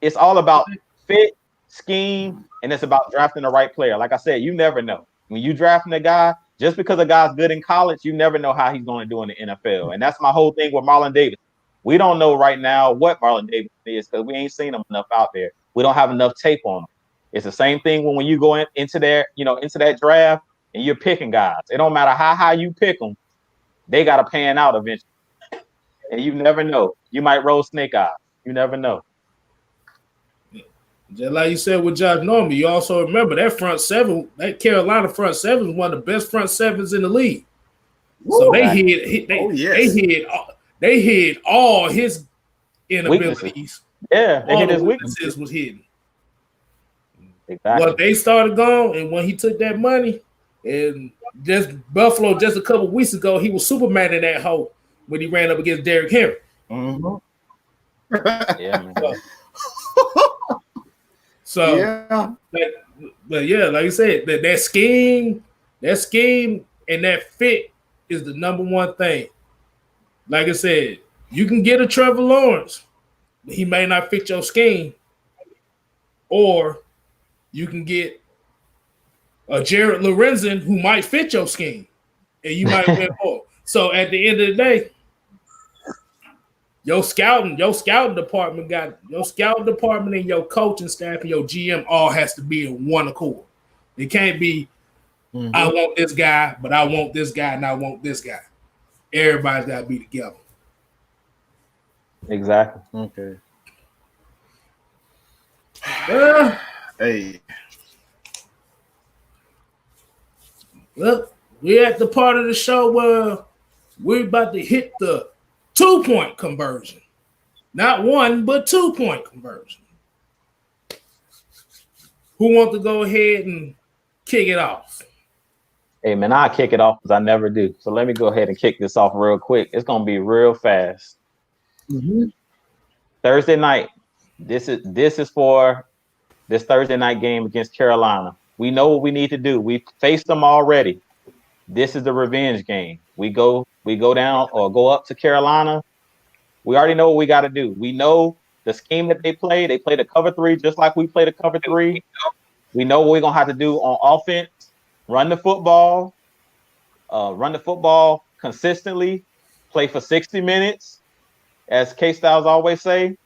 it's all about fit, scheme, and it's about drafting the right player. Like I said, you never know. When you drafting a guy, just because a guy's good in college, you never know how he's going to do in the NFL. And that's my whole thing with Marlon Davis. We don't know right now what Marlon Davis is because we ain't seen him enough out there. We don't have enough tape on him. It's the same thing when you go into that draft and you're picking guys. It don't matter how high you pick them, they got to pan out eventually. And you never know. You might roll snake eyes. You never know. Just like you said with Josh Norman, you also remember that front seven, that Carolina front seven is one of the best front sevens in the league. So they hid all his inabilities. Yeah, they all hit the his weaknesses was hidden. Exactly. Well, they started going, and when he took that money, and just Buffalo just a couple weeks ago, he was Superman in that hole when he ran up against Derrick Henry. Yeah, man. So like you said, that scheme and that fit is the number one thing. Like I said, you can get a Trevor Lawrence, but he may not fit your scheme, or you can get a Jared Lorenzen who might fit your scheme, and you might win more. So at the end of the day, your scouting department and your coaching staff and your GM all has to be in one accord. It can't be, I want this guy, but I want this guy, and I want this guy. Everybody's got to be together. Exactly. Okay. Hey. Well, we're at the part of the show where we're about to hit the 2-point conversion. Not 1, but 2-point conversion. Who wants to go ahead and kick it off? Hey, man, I'll kick it off because I never do. So let me go ahead and kick this off real quick. It's going to be real fast. Thursday night. This is for this Thursday night game against Carolina. We know what we need to do. We faced them already. This is the revenge game. We go down or go up to Carolina. We already know what we got to do. We know the scheme that they play. They play the cover 3 just like we play the cover 3. We know what we're going to have to do on offense. Run the football consistently, play for 60 minutes, as K-Styles always say.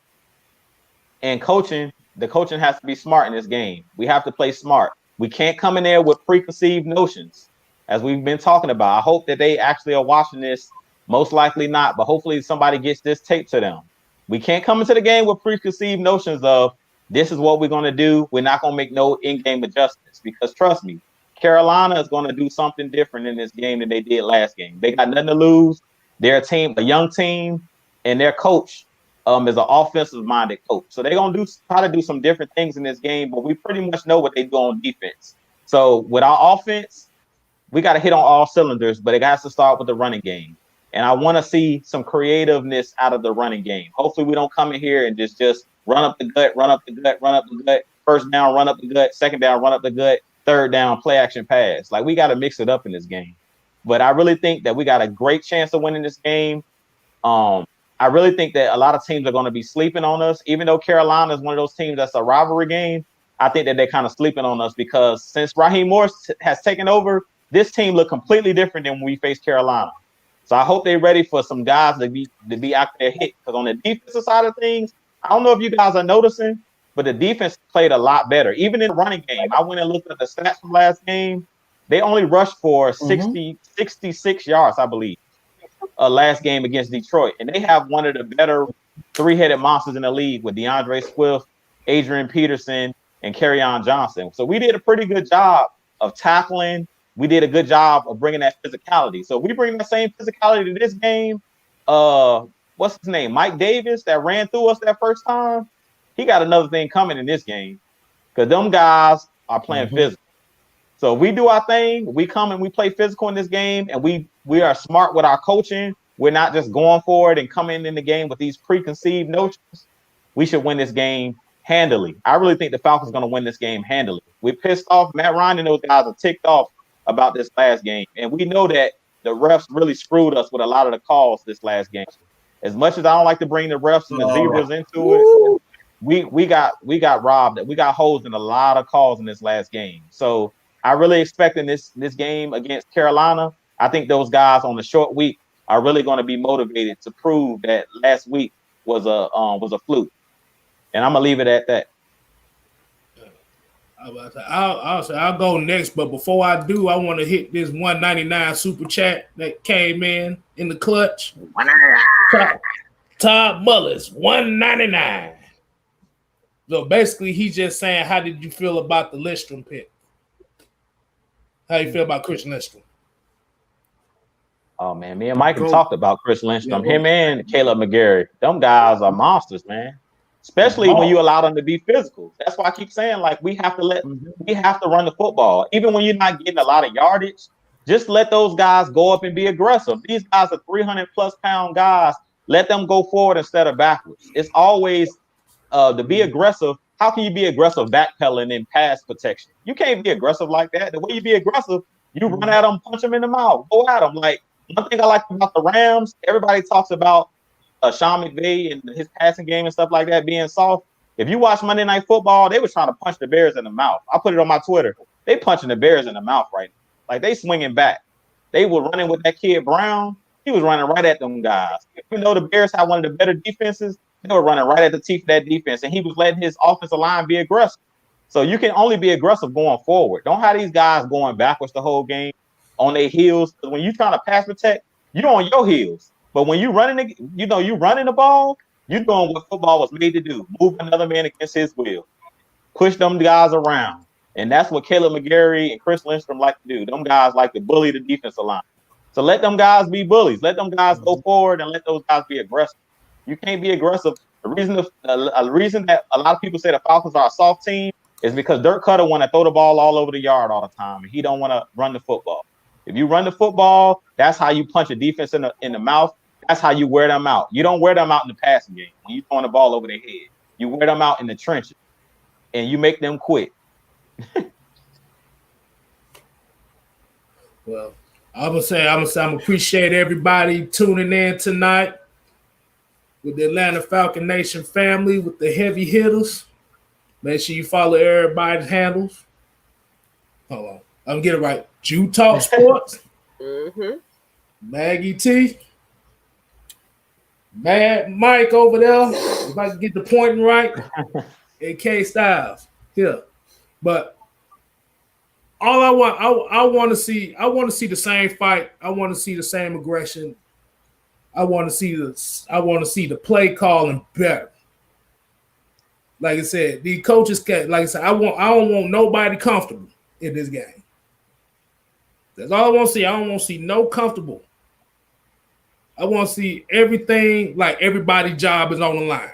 And the coaching has to be smart in this game. We have to play smart. We can't come in there with preconceived notions, as we've been talking about. I hope that they actually are watching this. Most likely not, but hopefully somebody gets this tape to them. We can't come into the game with preconceived notions of this is what we're going to do. We're not going to make no in-game adjustments because trust me, Carolina is going to do something different in this game than they did last game. They got nothing to lose. They're a young team, and their coach is an offensive-minded coach. So they're going to try to do some different things in this game, but we pretty much know what they do on defense. So with our offense, we got to hit on all cylinders, but it has to start with the running game. And I want to see some creativeness out of the running game. Hopefully we don't come in here and just run up the gut. first down, run up the gut, second down, run up the gut, third down, play action pass. Like, we got to mix it up in this game. But I really think that we got a great chance of winning this game. I really think that a lot of teams are going to be sleeping on us, even though Carolina is one of those teams that's a rivalry game. I think that they're kind of sleeping on us because since Raheem Morris has taken over, this team look completely different than when we faced Carolina. So I hope they're ready for some guys to be out there hit. Because on the defensive side of things, I don't know if you guys are noticing, but the defense played a lot better. Even in the running game, I went and looked at the stats from last game. They only rushed for 66 yards, I believe, last game against Detroit. And they have one of the better three-headed monsters in the league with DeAndre Swift, Adrian Peterson, and Kerryon Johnson. So we did a pretty good job of tackling. We did a good job of bringing that physicality. So if we bring the same physicality to this game, what's his name? Mike Davis that ran through us that first time. He got another thing coming in this game because them guys are playing physical. So if we do our thing, we come and we play physical in this game, and we are smart with our coaching. We're not just going for it and coming in the game with these preconceived notions. We should win this game handily. I really think the Falcons are going to win this game handily. We're pissed off. Matt Ryan and those guys are ticked off about this last game. And we know that the refs really screwed us with a lot of the calls this last game. As much as I don't like to bring the refs and the zebras into it, we got robbed. We got hosed in a lot of calls in this last game. So I really expect in this game against Carolina, I think those guys on the short week are really going to be motivated to prove that last week was a fluke. And I'm gonna leave it at that. I'll go next, but before I do, I want to hit this $1.99 super chat that came in the clutch. Todd Mullis, $1.99. So basically, he's just saying, how did you feel about the Lindstrom pick? How you feel about Chris Lindstrom? Oh man, me and Mike have talked about Chris Lindstrom. Him and Caleb McGarry. Them guys are monsters, man. Especially when you allow them to be physical. That's why I keep saying, like, we have to run the football. Even when you're not getting a lot of yardage, just let those guys go up and be aggressive. These guys are 300+ pound guys. Let them go forward instead of backwards. It's always to be aggressive. How can you be aggressive backpedaling in pass protection? You can't be aggressive like that. The way you be aggressive, you run at them, punch them in the mouth, go at them. Like, one thing I like about the Rams, everybody talks about Sean McVay and his passing game and stuff like that being soft. If you watch Monday Night Football, they was trying to punch the Bears in the mouth. I put it on my Twitter. They punching the Bears in the mouth right now. Like, they swinging back. They were running with that kid Brown. He was running right at them guys. Even though the Bears had one of the better defenses, they were running right at the teeth of that defense, and he was letting his offensive line be aggressive. So you can only be aggressive going forward. Don't have these guys going backwards the whole game on their heels. When you're trying to pass protect, you're on your heels. But when you running, you running the ball, you're doing what football was made to do: move another man against his will, push them guys around, and that's what Caleb McGarry and Chris Lindstrom like to do. Them guys like to bully the defensive line. So let them guys be bullies. Let them guys go forward and let those guys be aggressive. You can't be aggressive. The reason that a lot of people say the Falcons are a soft team is because Dirk Cutter want to throw the ball all over the yard all the time, and he don't want to run the football. If you run the football, that's how you punch a defense in the mouth. That's how you wear them out. You don't wear them out in the passing game when you're throwing the ball over their head. You wear them out in the trenches, and you make them quit. Well, I'm gonna appreciate everybody tuning in tonight with the Atlanta Falcon Nation family, with the heavy hitters. Make sure you follow everybody's handles. Hold on, I'm gonna get it right. Jew Talk Sports. Maggie T. Mad Mike over there. If I can get the pointing right. And K Styles here. But all I want to see the same fight. I want to see the same aggression. I want to see the play calling better. Like I said, the coaches can, like I said, I don't want nobody comfortable in this game. That's all I want to see. I don't want to see no comfortable. I want to see everything like everybody's job is on the line.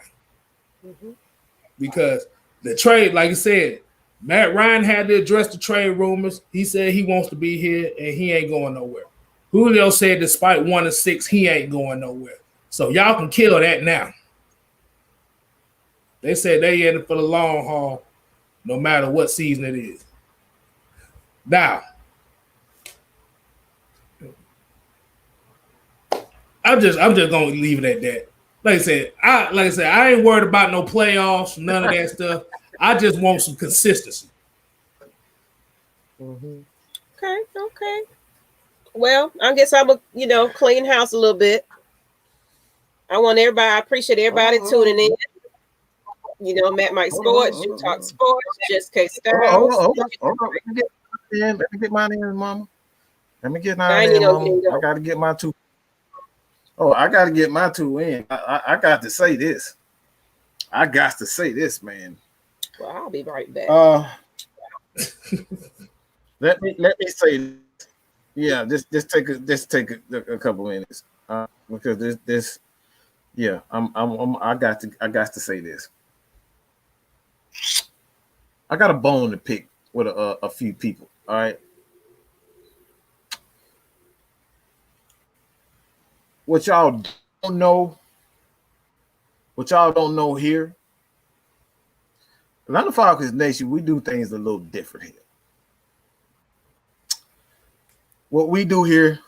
Because the trade, like I said, Matt Ryan had to address the trade rumors. He said he wants to be here and he ain't going nowhere. Julio said despite 1-6, he ain't going nowhere. So y'all can kill that now. They said they in it for the long haul. no matter what season it is. Now, I'm just gonna leave it at that. Like I said, I ain't worried about no playoffs, none of that stuff. I just want some consistency. Okay. Well, I guess I'm a clean house a little bit. I appreciate everybody tuning in. Matt Mike Sports, you talk sports, just K Styles. Let me get mine in, Mama. Let me get mine in, Mama. I gotta get my two. Oh, I gotta get my two in. I got to say this. I got to say this, man. Well, I'll be right back. Let me say this. Yeah, just take a couple minutes. Because this yeah, I got to say this. I got a bone to pick with a few people. All right. What y'all don't know here, Atlanta Falcons Nation, we do things a little different here. What we do here,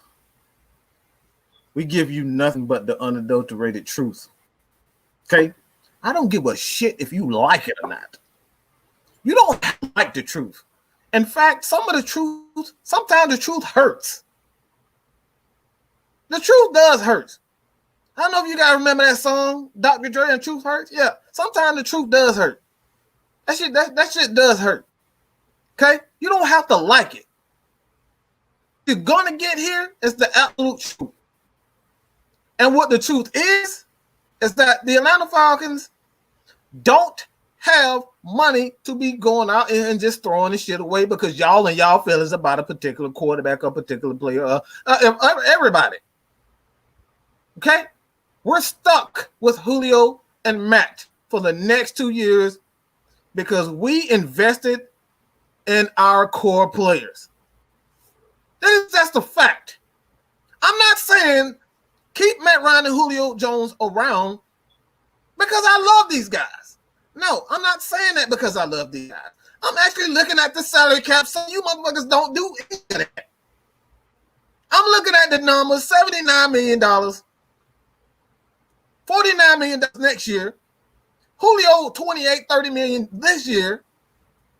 we give you nothing but the unadulterated truth. Okay? I don't give a shit if you like it or not. You don't like the truth. In fact, sometimes the truth hurts. The truth does hurt. I don't know if you guys remember that song, Dr. Dre and Truth Hurts. Yeah, sometimes the truth does hurt. That shit does hurt. Okay? You don't have to like it. You're gonna get here is the absolute truth. And what the truth is that the Atlanta Falcons don't have money to be going out and just throwing the shit away because y'all and y'all feelings about a particular quarterback or particular player, everybody. Okay? We're stuck with Julio and Matt for the next 2 years because we invested in our core players. That's the fact. I'm not saying keep Matt Ryan and Julio Jones around because I love these guys. No, I'm not saying that because I love these guys. I'm actually looking at the salary cap so you motherfuckers don't do any of that. I'm looking at the numbers, $79 million, $49 million next year, Julio, 28, 30 million this year,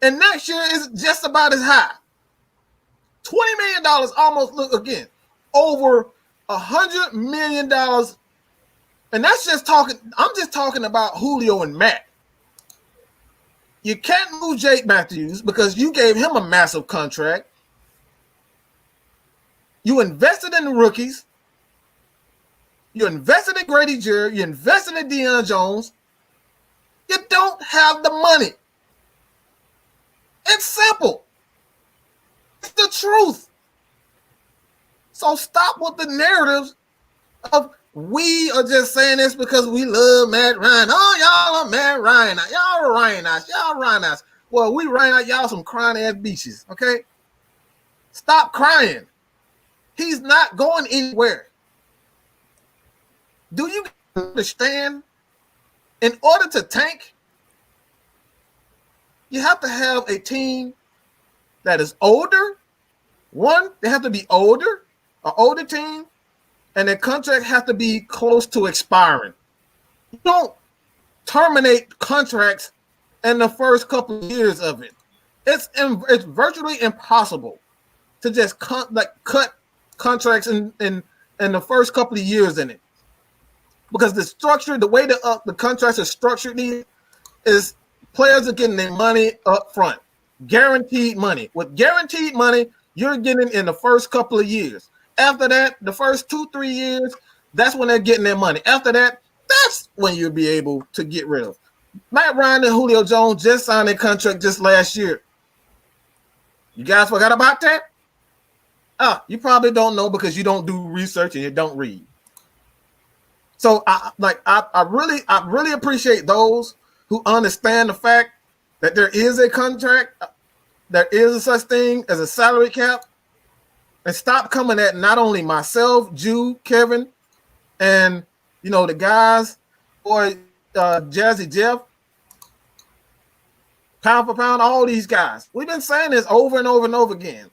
and next year is just about as high. $20 million almost, look again, over $100 million. And that's just talking, I'm just talking about Julio and Matt. You can't move Jake Matthews because you gave him a massive contract. You invested in the rookies. You invested in Grady Jarrett. You invested in Deion Jones. You don't have the money. It's simple. It's the truth. So stop with the narratives of we are just saying this because we love Matt Ryan. Oh, y'all are Matt Ryan. Y'all are Ryan-ites. Y'all Ryan-ites. Well, we Ryan-ites. Y'all some crying-ass bitches, okay? Stop crying. He's not going anywhere. Do you understand? In order to tank, you have to have a team that is older. One, they have to be older, an older team, and their contract has to be close to expiring. You don't terminate contracts in the first couple of years of it. It's virtually impossible to just cut contracts in the first couple of years in it. Because the structure, the way the contracts are structured is players are getting their money up front. Guaranteed money. With guaranteed money, you're getting in the first couple of years. After that, the first 2-3 years, that's when they're getting their money. After that, that's when you'll be able to get rid of. Matt Ryan and Julio Jones just signed a contract just last year. You guys forgot about that? You probably don't know because you don't do research and you don't read. So I really appreciate those who understand the fact that there is a contract, there is a such thing as a salary cap, and stop coming at not only myself, Jew, Kevin, and the guys or Jazzy Jeff. pound for pound, all these guys. We've been saying this over and over and over again.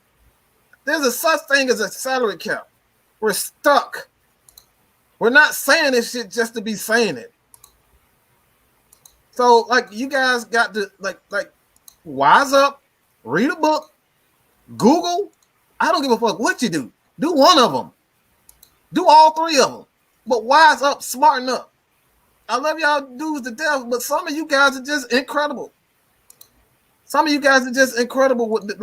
There's a such thing as a salary cap. We're stuck. We're not saying this shit just to be saying it. So, like, you guys got to like wise up, read a book, Google. I don't give a fuck what you do. Do one of them. Do all three of them. But wise up, smarten up. I love y'all dudes to death, but some of you guys are just incredible. Some of you guys are just incredible with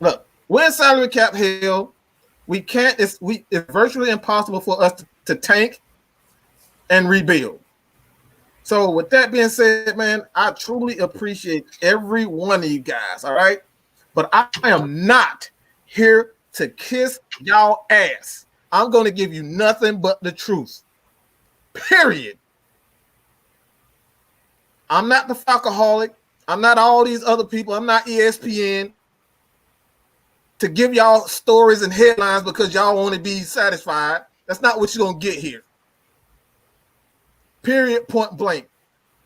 look, we're in salary cap hell. We can't. It's virtually impossible for us to tank and rebuild. So with that being said, man, I truly appreciate every one of you guys. All right, but I am not here to kiss y'all ass. I'm going to give you nothing but the truth. Period. I'm not the Falcoholic. I'm not all these other people. I'm not ESPN to give y'all stories and headlines because y'all want to be satisfied. That's not what you're going to get here. Period, point blank.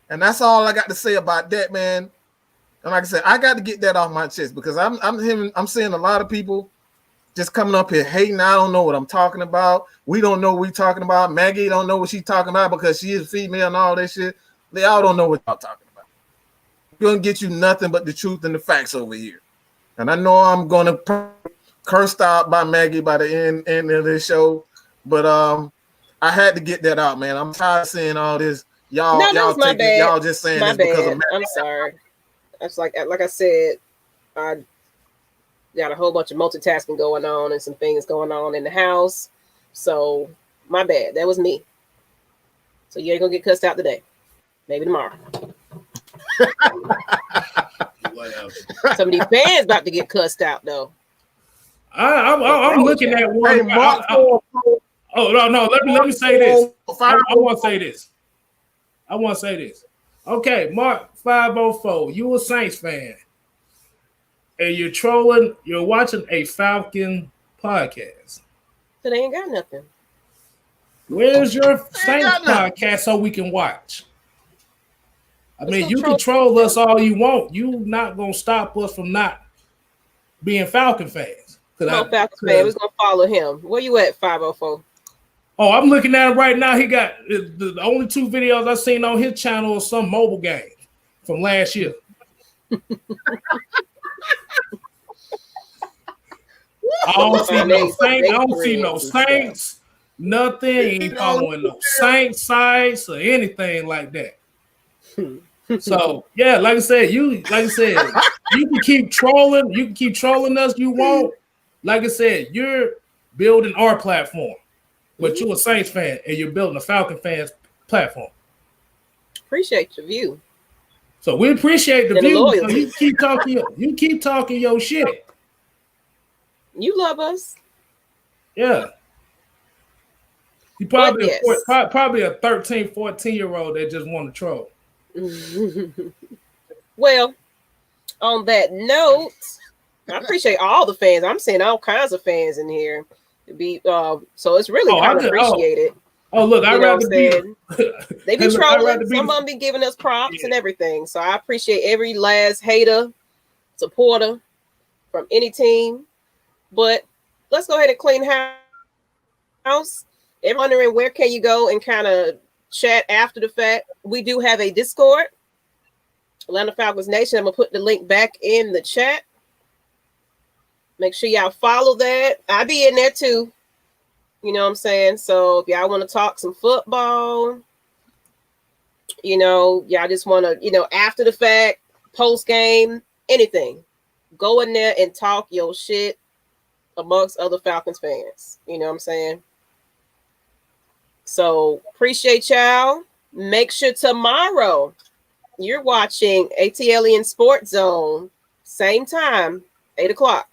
And that's all I got to say about that, man. And like I said, I got to get that off my chest because I'm seeing a lot of people just coming up here hating. I don't know what I'm talking about. We don't know what we're talking about. Maggie don't know what she's talking about because she is female and all that shit. They all don't know what y'all talking about. We're going to get you nothing but the truth and the facts over here. And I know I'm going to cursed out by Maggie by the end of this show. But I had to get that out, man. I'm tired of seeing all this. Y'all just saying my this bad. because of Maggie. I'm sorry. That's like I said, I got a whole bunch of multitasking going on and some things going on in the house. So my bad. That was me. So you ain't gonna get cussed out today. Maybe tomorrow. Some of these fans about to get cussed out though. I'm looking at one. Hey, Mark, oh no. Let me say this. I want to say this. Okay, Mark 504. You a Saints fan, and you're trolling. You're watching a Falcon podcast. So they ain't got nothing. Where's your Saints podcast so we can watch? I mean, you can troll us all you want. You not gonna stop us from not being Falcon fans. Falcon fan. We're gonna follow him. Where you at, 504? Oh, I'm looking at him right now. He got the only two videos I've seen on his channel is some mobile game from last year. I don't see no Saints. I don't see no Saints. Nothing. Ain't following no Saints sites or anything like that. So yeah, like I said, you can keep trolling. You can keep trolling us. You won't. Like I said, you're building our platform, but you're a Saints fan and you're building a Falcon fans platform. Appreciate your view. So we appreciate the view. So you keep talking. You keep talking your shit. You love us. Yeah. You probably a 13, 14-year-old that just want to troll. Well, on that note, I appreciate all the fans. I'm seeing all kinds of fans in here. To be so it's really kind of appreciated. Oh, look, I'd rather be. They be trolling. Some of them be giving us props and everything. So I appreciate every last hater, supporter from any team. But let's go ahead and clean house. Everyone wondering where can you go and kind of chat after the fact. We do have a Discord, Atlanta Falcons Nation. I'm gonna put the link back in the chat. Make sure y'all follow that. I be in there too. You know what I'm saying? So if y'all want to talk some football, y'all just want to, after the fact, post game, anything, go in there and talk your shit amongst other Falcons fans. You know what I'm saying? So appreciate y'all. Make sure tomorrow you're watching ATLian Sports Zone, same time, 8:00.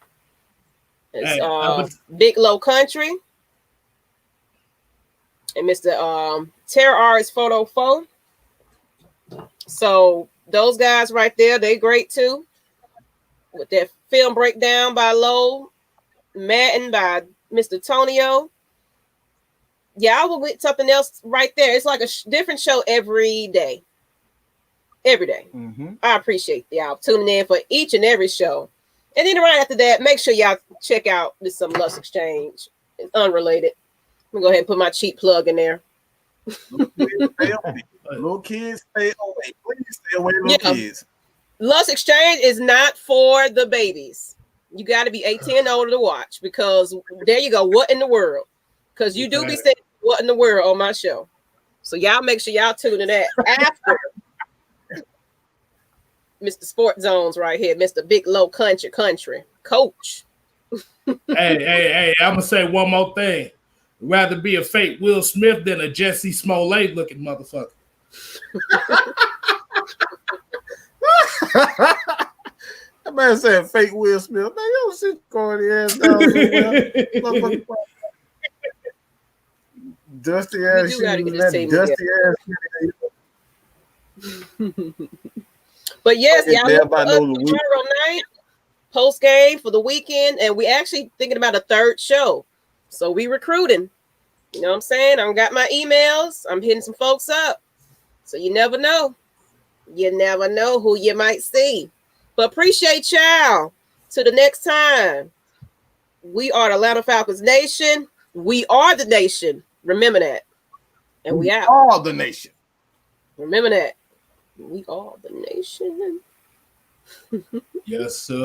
It's Big Low Country and Mr. Terror is Photo 4. So those guys right there, they great too. With that film breakdown by Low, Madden by Mr. Tonio. Yeah, I will get something else right there. It's like a different show every day. every day. Mm-hmm. I appreciate y'all tuning in for each and every show. And then right after that, make sure y'all check out this some Lust Exchange. It's unrelated. I'm gonna go ahead and put my cheap plug in there. Little kids, stay away. Please stay away, little kids. Lust Exchange is not for the babies. You got to be 18 and older to watch, because there you go. What in the world? Because you do be saying what in the world on my show. So y'all make sure y'all tune in that after Mr. Sports Zones right here, Mr. Big Low Country Coach. Hey, I'm gonna say one more thing. Rather be a fake Will Smith than a Jesse Smollett looking motherfucker. That man said fake Will Smith. Man, you don't sit going ass down somewhere. Dusty ass shoes, that dusty ass. But yes, y'all tomorrow night, post game for the weekend, and we actually thinking about a third show. So we recruiting. You know what I'm saying? I got my emails. I'm hitting some folks up. So you never know. You never know who you might see. But appreciate y'all. Till the next time. We are the Atlanta Falcons Nation. We are the nation. Remember that. And we out. All the nation. Remember that. We are the nation. Yes, sir.